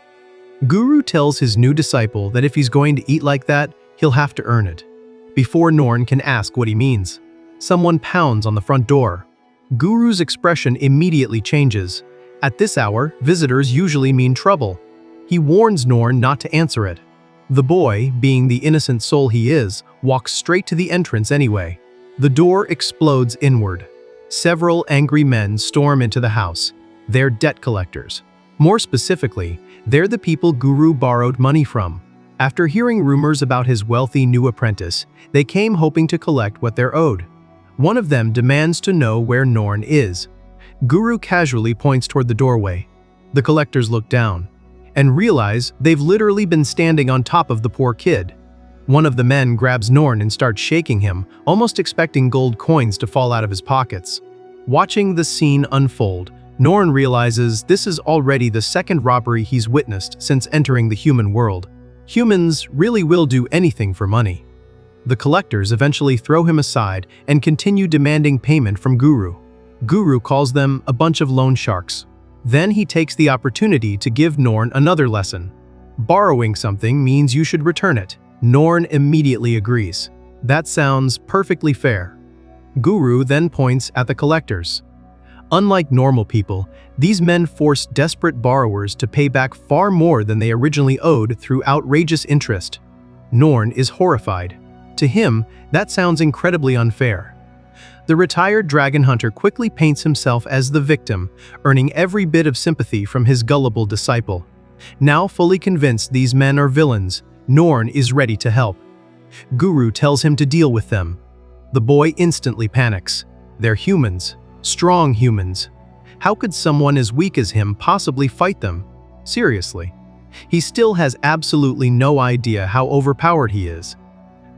Guru tells his new disciple that if he's going to eat like that, he'll have to earn it. Before Norn can ask what he means, someone pounds on the front door. Guru's expression immediately changes. At this hour, visitors usually mean trouble. He warns Norn not to answer it. The boy, being the innocent soul he is, walks straight to the entrance anyway. The door explodes inward. Several angry men storm into the house. They're debt collectors. More specifically, they're the people Guru borrowed money from. After hearing rumors about his wealthy new apprentice, they came hoping to collect what they're owed. One of them demands to know where Norn is. Guru casually points toward the doorway. The collectors look down and realize they've literally been standing on top of the poor kid. One of the men grabs Norn and starts shaking him, almost expecting gold coins to fall out of his pockets. Watching the scene unfold, Norn realizes this is already the second robbery he's witnessed since entering the human world. Humans really will do anything for money. The collectors eventually throw him aside and continue demanding payment from Guru. Guru calls them a bunch of loan sharks. Then he takes the opportunity to give Norn another lesson. Borrowing something means you should return it. Norn immediately agrees. That sounds perfectly fair. Guru then points at the collectors. Unlike normal people, these men force desperate borrowers to pay back far more than they originally owed through outrageous interest. Norn is horrified. To him, that sounds incredibly unfair. The retired dragon hunter quickly paints himself as the victim, earning every bit of sympathy from his gullible disciple. Now fully convinced these men are villains, Norn is ready to help. Guru tells him to deal with them. The boy instantly panics. They're humans. Strong humans. How could someone as weak as him possibly fight them? Seriously. He still has absolutely no idea how overpowered he is.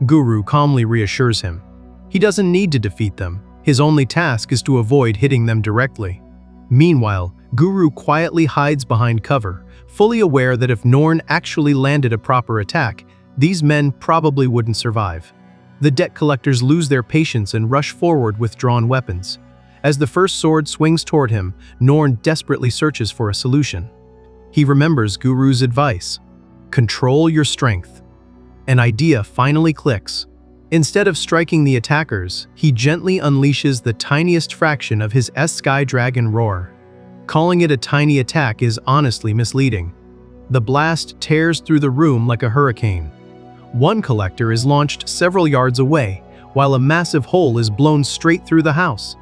Guru calmly reassures him. He doesn't need to defeat them. His only task is to avoid hitting them directly. Meanwhile, Guru quietly hides behind cover, fully aware that if Norn actually landed a proper attack, these men probably wouldn't survive. The debt collectors lose their patience and rush forward with drawn weapons. As the first sword swings toward him, Norn desperately searches for a solution. He remembers Guru's advice. Control your strength. An idea finally clicks. Instead of striking the attackers, he gently unleashes the tiniest fraction of his Sky Dragon roar. Calling it a tiny attack is honestly misleading. The blast tears through the room like a hurricane. One collector is launched several yards away, while a massive hole is blown straight through the house.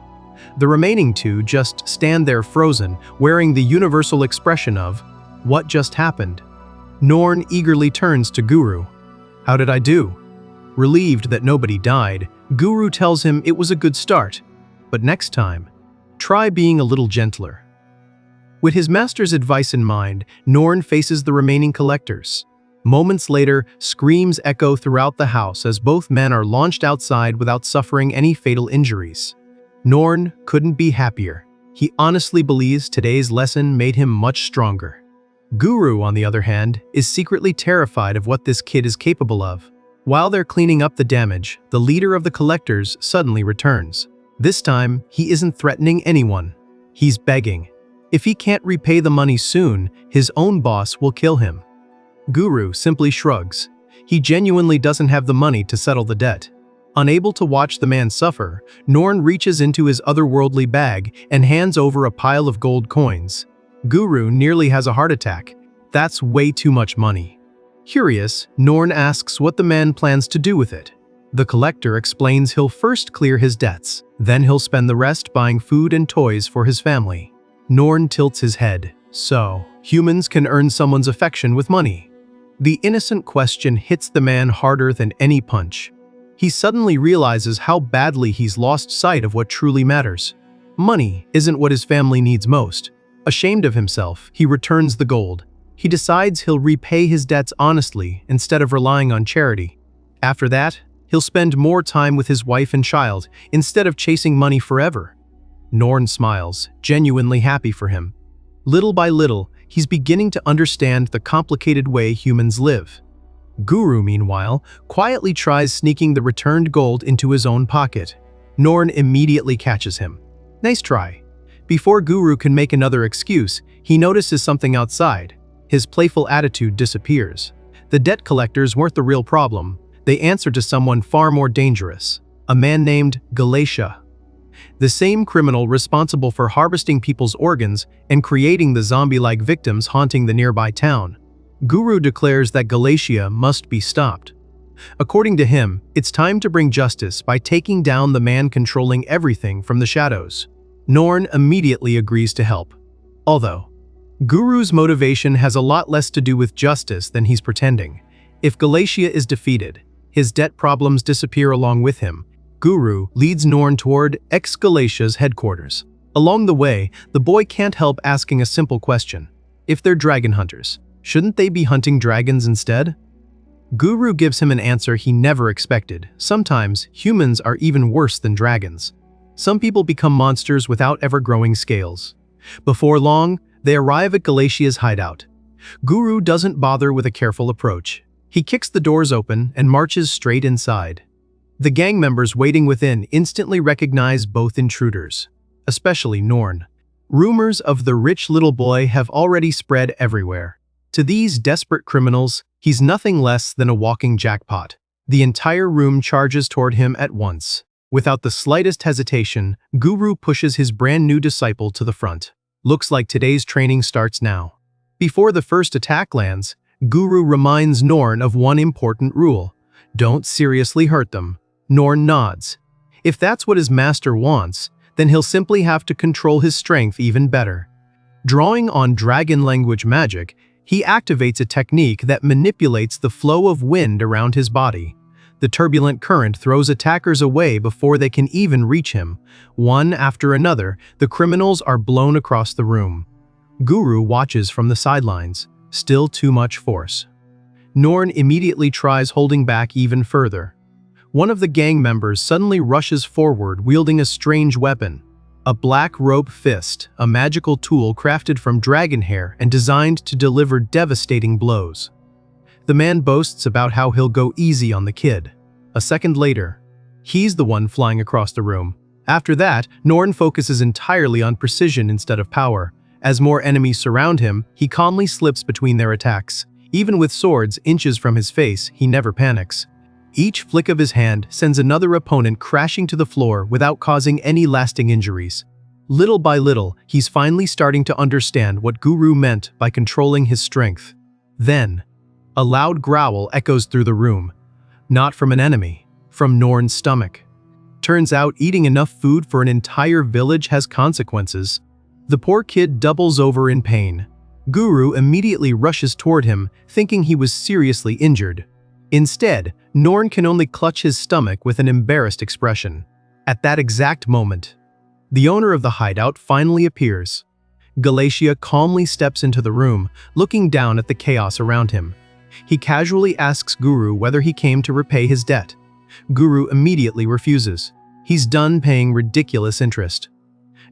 The remaining two just stand there frozen, wearing the universal expression of, "What just happened?" Norn eagerly turns to Guru. "How did I do?" Relieved that nobody died, Guru tells him it was a good start, but next time, try being a little gentler. With his master's advice in mind, Norn faces the remaining collectors. Moments later, screams echo throughout the house as both men are launched outside without suffering any fatal injuries. Norn couldn't be happier. He honestly believes today's lesson made him much stronger. Guru, on the other hand, is secretly terrified of what this kid is capable of. While they're cleaning up the damage, the leader of the collectors suddenly returns. This time, he isn't threatening anyone. He's begging. If he can't repay the money soon, his own boss will kill him. Guru simply shrugs. He genuinely doesn't have the money to settle the debt. Unable to watch the man suffer, Norn reaches into his otherworldly bag and hands over a pile of gold coins. Guru nearly has a heart attack. That's way too much money. Curious, Norn asks what the man plans to do with it. The collector explains he'll first clear his debts, then he'll spend the rest buying food and toys for his family. Norn tilts his head. So, humans can earn someone's affection with money? The innocent question hits the man harder than any punch. He suddenly realizes how badly he's lost sight of what truly matters. Money isn't what his family needs most. Ashamed of himself, he returns the gold. He decides he'll repay his debts honestly instead of relying on charity. After that, he'll spend more time with his wife and child instead of chasing money forever. Norn smiles, genuinely happy for him. Little by little, he's beginning to understand the complicated way humans live. Guru, meanwhile, quietly tries sneaking the returned gold into his own pocket. Norn immediately catches him. Nice try. Before Guru can make another excuse, he notices something outside. His playful attitude disappears. The debt collectors weren't the real problem. They answered to someone far more dangerous, a man named Galatia. The same criminal responsible for harvesting people's organs and creating the zombie-like victims haunting the nearby town. Guru declares that Galatia must be stopped. According to him, it's time to bring justice by taking down the man controlling everything from the shadows. Norn immediately agrees to help. Although, Guru's motivation has a lot less to do with justice than he's pretending. If Galatia is defeated, his debt problems disappear along with him. Guru leads Norn toward ex-Galatia's headquarters. Along the way, the boy can't help asking a simple question. If they're dragon hunters, shouldn't they be hunting dragons instead? Guru gives him an answer he never expected. Sometimes, humans are even worse than dragons. Some people become monsters without ever growing scales. Before long, they arrive at Galatia's hideout. Guru doesn't bother with a careful approach. He kicks the doors open and marches straight inside. The gang members waiting within instantly recognize both intruders, especially Norn. Rumors of the rich little boy have already spread everywhere. To these desperate criminals, he's nothing less than a walking jackpot. The entire room charges toward him at once. Without the slightest hesitation, Guru pushes his brand new disciple to the front. Looks like today's training starts now. Before the first attack lands, Guru reminds Norn of one important rule. Don't seriously hurt them. Norn nods. If that's what his master wants, then he'll simply have to control his strength even better. Drawing on dragon language magic, he activates a technique that manipulates the flow of wind around his body. The turbulent current throws attackers away before they can even reach him. One after another, the criminals are blown across the room. Guru watches from the sidelines. Still too much force. Norn immediately tries holding back even further. One of the gang members suddenly rushes forward wielding a strange weapon. A black rope fist, a magical tool crafted from dragon hair and designed to deliver devastating blows. The man boasts about how he'll go easy on the kid. A second later, he's the one flying across the room. After that, Norn focuses entirely on precision instead of power. As more enemies surround him, he calmly slips between their attacks. Even with swords inches from his face, he never panics. Each flick of his hand sends another opponent crashing to the floor without causing any lasting injuries. Little by little, he's finally starting to understand what Guru meant by controlling his strength. Then, a loud growl echoes through the room. Not from an enemy, from Norn's stomach. Turns out eating enough food for an entire village has consequences. The poor kid doubles over in pain. Guru immediately rushes toward him, thinking he was seriously injured. Instead, Norn can only clutch his stomach with an embarrassed expression. At that exact moment, the owner of the hideout finally appears. Galatia calmly steps into the room, looking down at the chaos around him. He casually asks Guru whether he came to repay his debt. Guru immediately refuses. He's done paying ridiculous interest.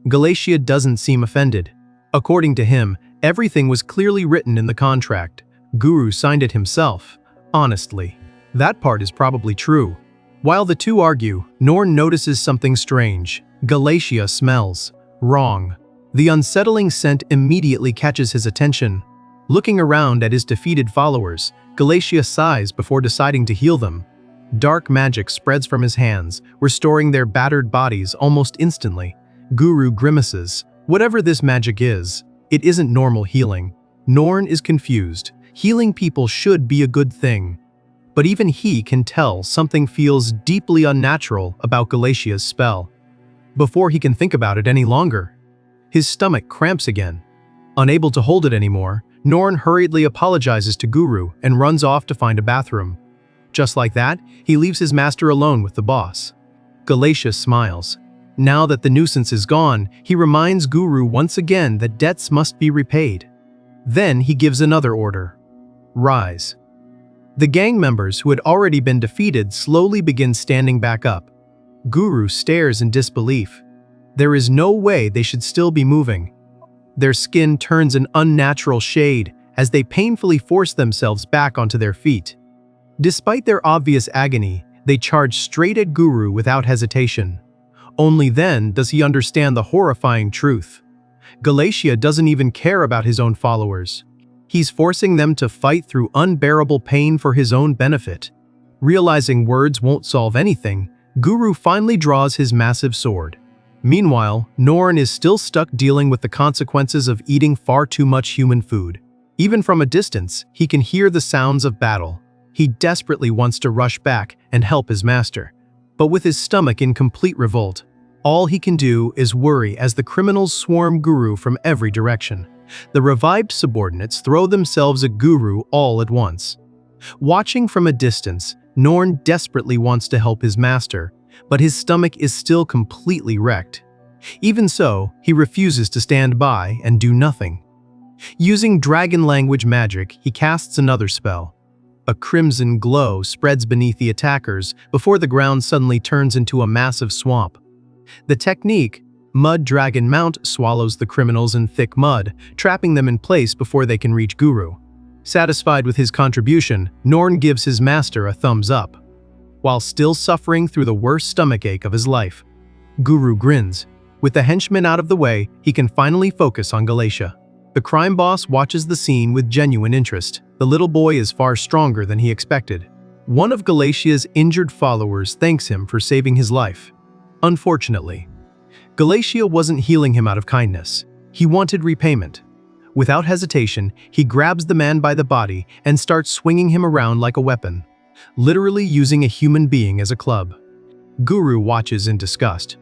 Galatia doesn't seem offended. According to him, everything was clearly written in the contract. Guru signed it himself. Honestly, that part is probably true. While the two argue, Norn notices something strange. Galatia smells wrong. The unsettling scent immediately catches his attention. Looking around at his defeated followers, Galatia sighs before deciding to heal them. Dark magic spreads from his hands, restoring their battered bodies almost instantly. Guru grimaces. Whatever this magic is, it isn't normal healing. Norn is confused. Healing people should be a good thing. But even he can tell something feels deeply unnatural about Galatia's spell. Before he can think about it any longer, his stomach cramps again. Unable to hold it anymore, Norn hurriedly apologizes to Guru and runs off to find a bathroom. Just like that, he leaves his master alone with the boss. Galatia smiles. Now that the nuisance is gone, he reminds Guru once again that debts must be repaid. Then he gives another order. Rise. The gang members who had already been defeated slowly begin standing back up. Guru stares in disbelief. There is no way they should still be moving. Their skin turns an unnatural shade as they painfully force themselves back onto their feet. Despite their obvious agony, they charge straight at Guru without hesitation. Only then does he understand the horrifying truth. Galatia doesn't even care about his own followers. He's forcing them to fight through unbearable pain for his own benefit. Realizing words won't solve anything, Guru finally draws his massive sword. Meanwhile, Norn is still stuck dealing with the consequences of eating far too much human food. Even from a distance, he can hear the sounds of battle. He desperately wants to rush back and help his master, but with his stomach in complete revolt. All he can do is worry as the criminals swarm Guru from every direction. The revived subordinates throw themselves at Guru all at once. Watching from a distance, Norn desperately wants to help his master, but his stomach is still completely wrecked. Even so, he refuses to stand by and do nothing. Using dragon language magic, he casts another spell. A crimson glow spreads beneath the attackers before the ground suddenly turns into a massive swamp. The technique, Mud Dragon Mount, swallows the criminals in thick mud, trapping them in place before they can reach Guru. Satisfied with his contribution, Norn gives his master a thumbs up. While still suffering through the worst stomachache of his life, Guru grins. With the henchmen out of the way, he can finally focus on Galatia. The crime boss watches the scene with genuine interest. The little boy is far stronger than he expected. One of Galatia's injured followers thanks him for saving his life. Unfortunately, Galatia wasn't healing him out of kindness. He wanted repayment. Without hesitation, he grabs the man by the body and starts swinging him around like a weapon, literally using a human being as a club. Guru watches in disgust.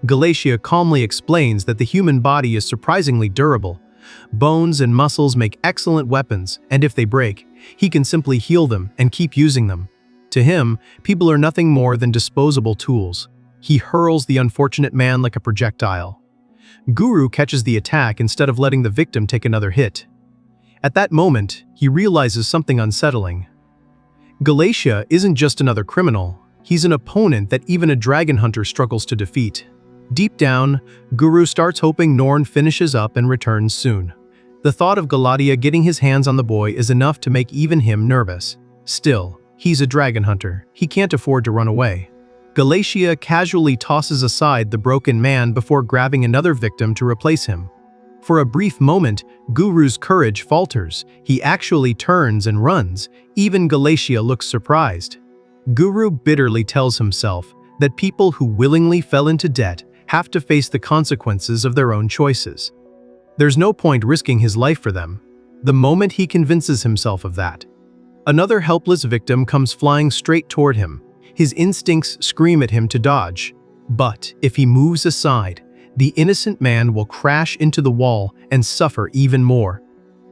Galatia calmly explains that the human body is surprisingly durable. Bones and muscles make excellent weapons, and if they break, he can simply heal them and keep using them. To him, people are nothing more than disposable tools. He hurls the unfortunate man like a projectile. Guru catches the attack instead of letting the victim take another hit. At that moment, he realizes something unsettling. Galatia isn't just another criminal, he's an opponent that even a dragon hunter struggles to defeat. Deep down, Guru starts hoping Norn finishes up and returns soon. The thought of Galatia getting his hands on the boy is enough to make even him nervous. Still, he's a dragon hunter, he can't afford to run away. Galatia casually tosses aside the broken man before grabbing another victim to replace him. For a brief moment, Guru's courage falters. He actually turns and runs. Even Galatia looks surprised. Guru bitterly tells himself that people who willingly fell into debt have to face the consequences of their own choices. There's no point risking his life for them. The moment he convinces himself of that, another helpless victim comes flying straight toward him. His instincts scream at him to dodge. But if he moves aside, the innocent man will crash into the wall and suffer even more.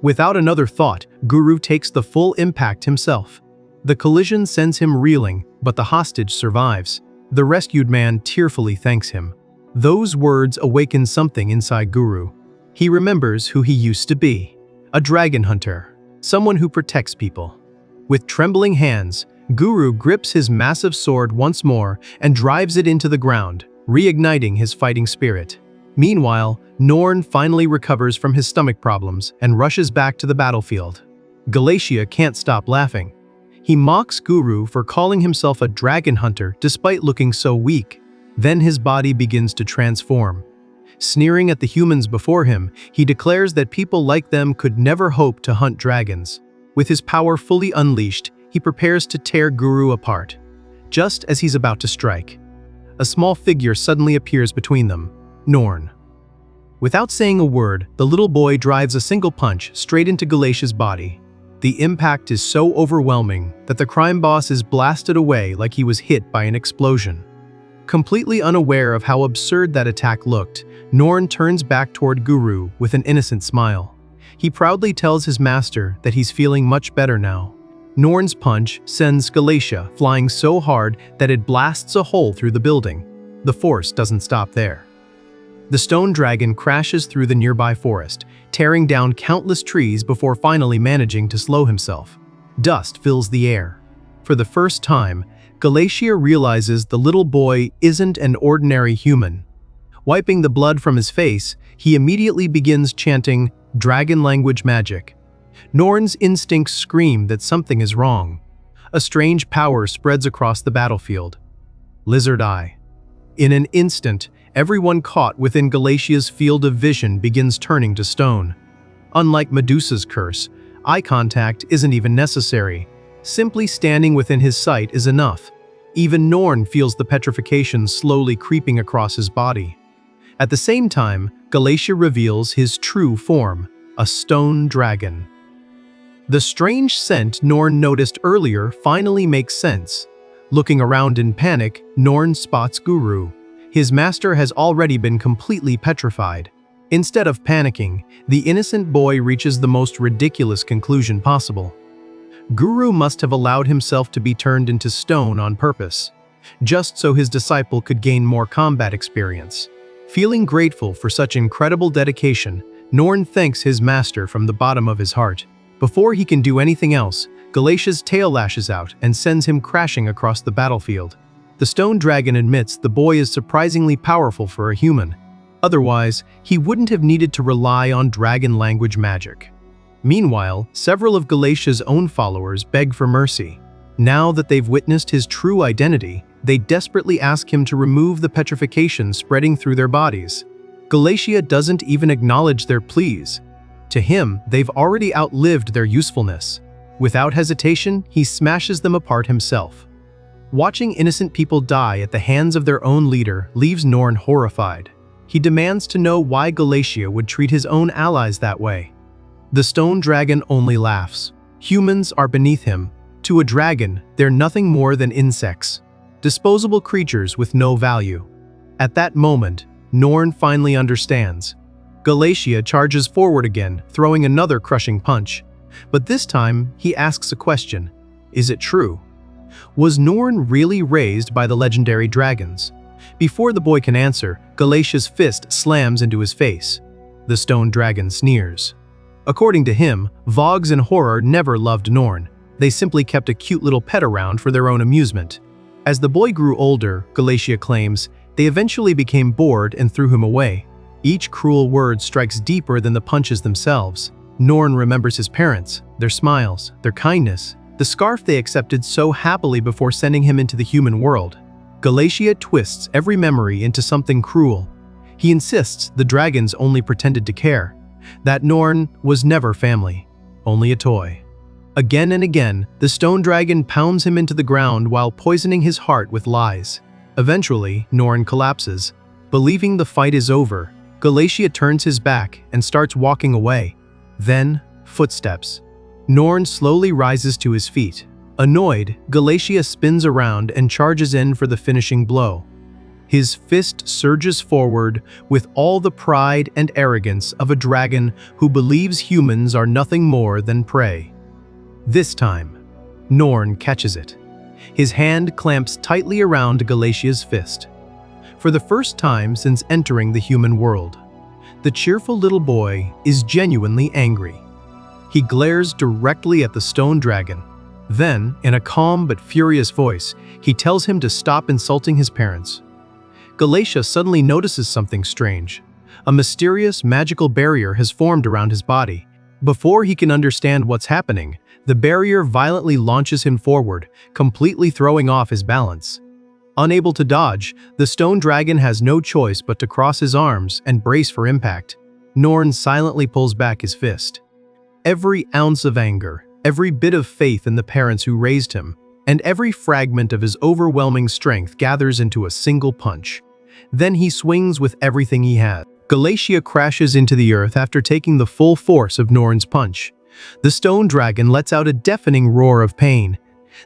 Without another thought, Guru takes the full impact himself. The collision sends him reeling, but the hostage survives. The rescued man tearfully thanks him. Those words awaken something inside Guru. He remembers who he used to be. A dragon hunter. Someone who protects people. With trembling hands, Guru grips his massive sword once more and drives it into the ground, reigniting his fighting spirit. Meanwhile, Norn finally recovers from his stomach problems and rushes back to the battlefield. Galatia can't stop laughing. He mocks Guru for calling himself a dragon hunter despite looking so weak. Then his body begins to transform. Sneering at the humans before him, he declares that people like them could never hope to hunt dragons. With his power fully unleashed, he prepares to tear Guru apart. Just as he's about to strike, a small figure suddenly appears between them, Norn. Without saying a word, the little boy drives a single punch straight into Galatia's body. The impact is so overwhelming that the crime boss is blasted away like he was hit by an explosion. Completely unaware of how absurd that attack looked, Norn turns back toward Guru with an innocent smile. He proudly tells his master that he's feeling much better now. Norn's punch sends Galatia flying so hard that it blasts a hole through the building. The force doesn't stop there. The stone dragon crashes through the nearby forest, tearing down countless trees before finally managing to slow himself. Dust fills the air. For the first time, Galatia realizes the little boy isn't an ordinary human. Wiping the blood from his face, he immediately begins chanting dragon language magic. Norn's instincts scream that something is wrong. A strange power spreads across the battlefield. Lizard Eye. In an instant, everyone caught within Galatia's field of vision begins turning to stone. Unlike Medusa's curse, eye contact isn't even necessary. Simply standing within his sight is enough. Even Norn feels the petrification slowly creeping across his body. At the same time, Galatia reveals his true form, a stone dragon. The strange scent Norn noticed earlier finally makes sense. Looking around in panic, Norn spots Guru. His master has already been completely petrified. Instead of panicking, the innocent boy reaches the most ridiculous conclusion possible. Guru must have allowed himself to be turned into stone on purpose, just so his disciple could gain more combat experience. Feeling grateful for such incredible dedication, Norn thanks his master from the bottom of his heart. Before he can do anything else, Galatia's tail lashes out and sends him crashing across the battlefield. The stone dragon admits the boy is surprisingly powerful for a human. Otherwise, he wouldn't have needed to rely on dragon language magic. Meanwhile, several of Galatia's own followers beg for mercy. Now that they've witnessed his true identity, they desperately ask him to remove the petrification spreading through their bodies. Galatia doesn't even acknowledge their pleas. To him, they've already outlived their usefulness. Without hesitation, he smashes them apart himself. Watching innocent people die at the hands of their own leader leaves Norn horrified. He demands to know why Galatia would treat his own allies that way. The stone dragon only laughs. Humans are beneath him. To a dragon, they're nothing more than insects, disposable creatures with no value. At that moment, Norn finally understands. Galatia charges forward again, throwing another crushing punch. But this time, he asks a question. Is it true? Was Norn really raised by the legendary dragons? Before the boy can answer, Galatia's fist slams into his face. The stone dragon sneers. According to him, Vogs and Horror never loved Norn. They simply kept a cute little pet around for their own amusement. As the boy grew older, Galatia claims, they eventually became bored and threw him away. Each cruel word strikes deeper than the punches themselves. Norn remembers his parents, their smiles, their kindness, the scarf they accepted so happily before sending him into the human world. Galatia twists every memory into something cruel. He insists the dragons only pretended to care, that Norn was never family, only a toy. Again and again, the stone dragon pounds him into the ground while poisoning his heart with lies. Eventually, Norn collapses. Believing the fight is over, Galatia turns his back and starts walking away. Then, footsteps. Norn slowly rises to his feet. Annoyed, Galatia spins around and charges in for the finishing blow. His fist surges forward with all the pride and arrogance of a dragon who believes humans are nothing more than prey. This time, Norn catches it. His hand clamps tightly around Galatia's fist. For the first time since entering the human world, the cheerful little boy is genuinely angry. He glares directly at the stone dragon. Then, in a calm but furious voice, he tells him to stop insulting his parents. Galatia suddenly notices something strange. A mysterious, magical barrier has formed around his body. Before he can understand what's happening, the barrier violently launches him forward, completely throwing off his balance. Unable to dodge, the stone dragon has no choice but to cross his arms and brace for impact. Norn silently pulls back his fist. Every ounce of anger, every bit of faith in the parents who raised him, and every fragment of his overwhelming strength gathers into a single punch. Then he swings with everything he has. Galatia crashes into the earth after taking the full force of Norn's punch. The stone dragon lets out a deafening roar of pain.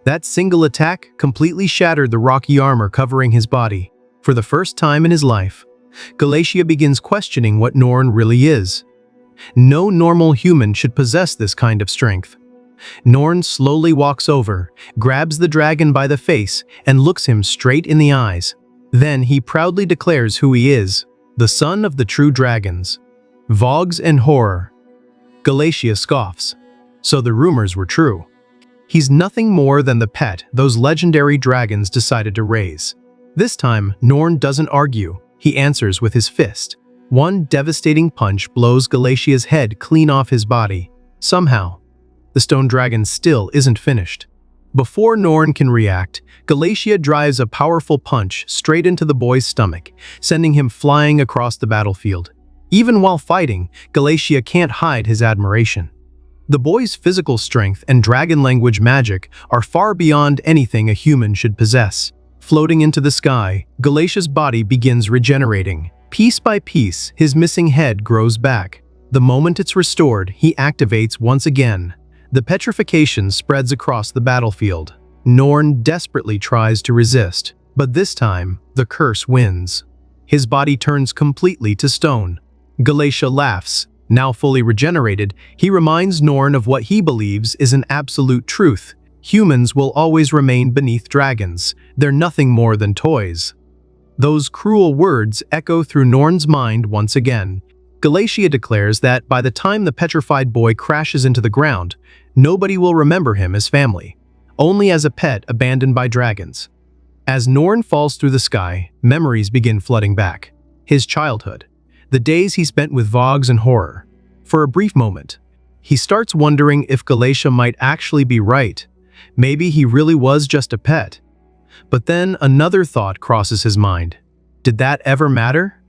That single attack completely shattered the rocky armor covering his body. For the first time in his life, Galatia begins questioning what Norn really is. No normal human should possess this kind of strength. Norn slowly walks over, grabs the dragon by the face, and looks him straight in the eyes. Then he proudly declares who he is, the son of the true dragons, Vogs and Horror. Galatia scoffs. So the rumors were true. He's nothing more than the pet those legendary dragons decided to raise. This time, Norn doesn't argue. He answers with his fist. One devastating punch blows Galatia's head clean off his body. Somehow, the stone dragon still isn't finished. Before Norn can react, Galatia drives a powerful punch straight into the boy's stomach, sending him flying across the battlefield. Even while fighting, Galatia can't hide his admiration. The boy's physical strength and dragon language magic are far beyond anything a human should possess. Floating into the sky, Galatia's body begins regenerating. Piece by piece, his missing head grows back. The moment it's restored, he activates once again. The petrification spreads across the battlefield. Norn desperately tries to resist, but this time, the curse wins. His body turns completely to stone. Galatia laughs. Now fully regenerated, he reminds Norn of what he believes is an absolute truth. Humans will always remain beneath dragons. They're nothing more than toys. Those cruel words echo through Norn's mind once again. Galatia declares that by the time the petrified boy crashes into the ground, nobody will remember him as family, only as a pet abandoned by dragons. As Norn falls through the sky, memories begin flooding back. His childhood, the days he spent with Vogs and Horror. For a brief moment, he starts wondering if Galatia might actually be right. Maybe he really was just a pet. But then another thought crosses his mind. Did that ever matter?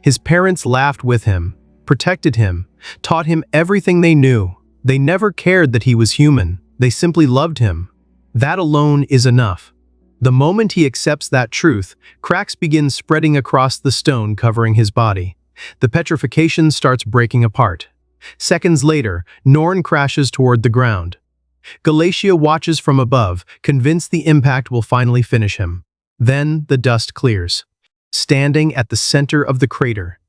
His parents laughed with him, protected him, taught him everything they knew. They never cared that he was human. They simply loved him. That alone is enough. The moment he accepts that truth, cracks begin spreading across the stone covering his body. The petrification starts breaking apart. Seconds later, Norn crashes toward the ground. Galatia watches from above, convinced the impact will finally finish him. Then the dust clears. Standing at the center of the crater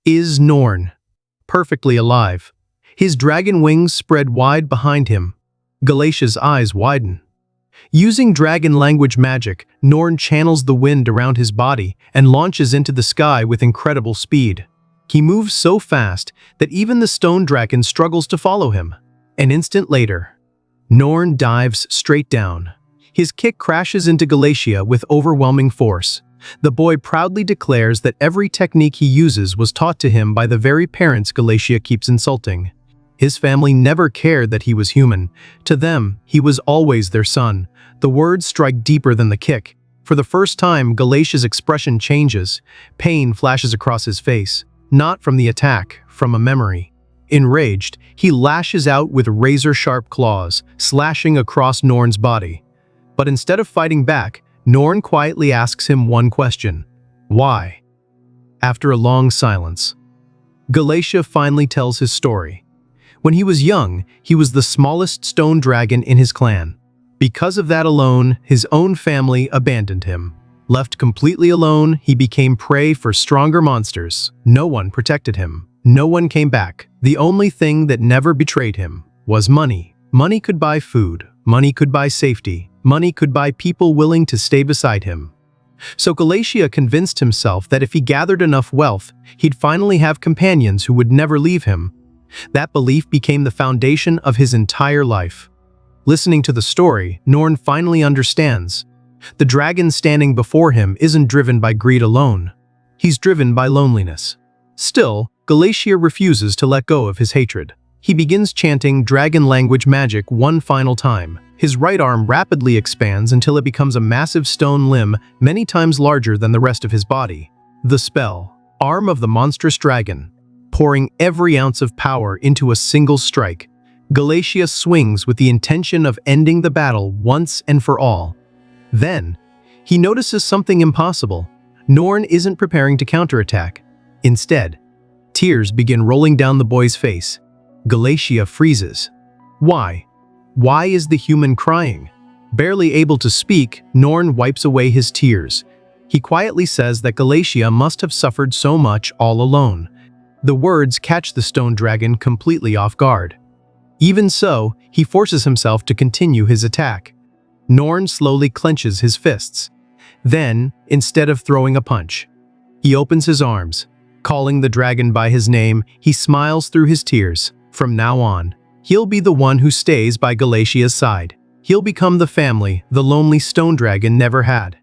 is Norn, perfectly alive. His dragon wings spread wide behind him. Galatia's eyes widen. Using dragon language magic, Norn channels the wind around his body and launches into the sky with incredible speed. He moves so fast that even the stone dragon struggles to follow him. An instant later, Norn dives straight down. His kick crashes into Galatia with overwhelming force. The boy proudly declares that every technique he uses was taught to him by the very parents Galatia keeps insulting. His family never cared that he was human. To them, he was always their son. The words strike deeper than the kick. For the first time, Galatia's expression changes. Pain flashes across his face, not from the attack, from a memory. Enraged, he lashes out with razor-sharp claws, slashing across Norn's body. But instead of fighting back, Norn quietly asks him one question. Why? After a long silence, Galatia finally tells his story. When he was young, he was the smallest stone dragon in his clan. Because of that alone, his own family abandoned him. Left completely alone, he became prey for stronger monsters. No one protected him. No one came back. The only thing that never betrayed him was money. Money could buy food. Money could buy safety. Money could buy people willing to stay beside him. So Galatia convinced himself that if he gathered enough wealth, he'd finally have companions who would never leave him. That belief became the foundation of his entire life. Listening to the story, Norn finally understands. The dragon standing before him isn't driven by greed alone. He's driven by loneliness. Still, Galatia refuses to let go of his hatred. He begins chanting dragon language magic one final time. His right arm rapidly expands until it becomes a massive stone limb many times larger than the rest of his body. The spell, Arm of the Monstrous Dragon, pouring every ounce of power into a single strike. Galatia swings with the intention of ending the battle once and for all. Then, he notices something impossible. Norn isn't preparing to counterattack. Instead, tears begin rolling down the boy's face. Galatia freezes. Why? Why is the human crying? Barely able to speak, Norn wipes away his tears. He quietly says that Galatia must have suffered so much all alone. The words catch the stone dragon completely off guard. Even so, he forces himself to continue his attack. Norn slowly clenches his fists. Then, instead of throwing a punch, he opens his arms. Calling the dragon by his name, he smiles through his tears. From now on, he'll be the one who stays by Galatia's side. He'll become the family the lonely stone dragon never had.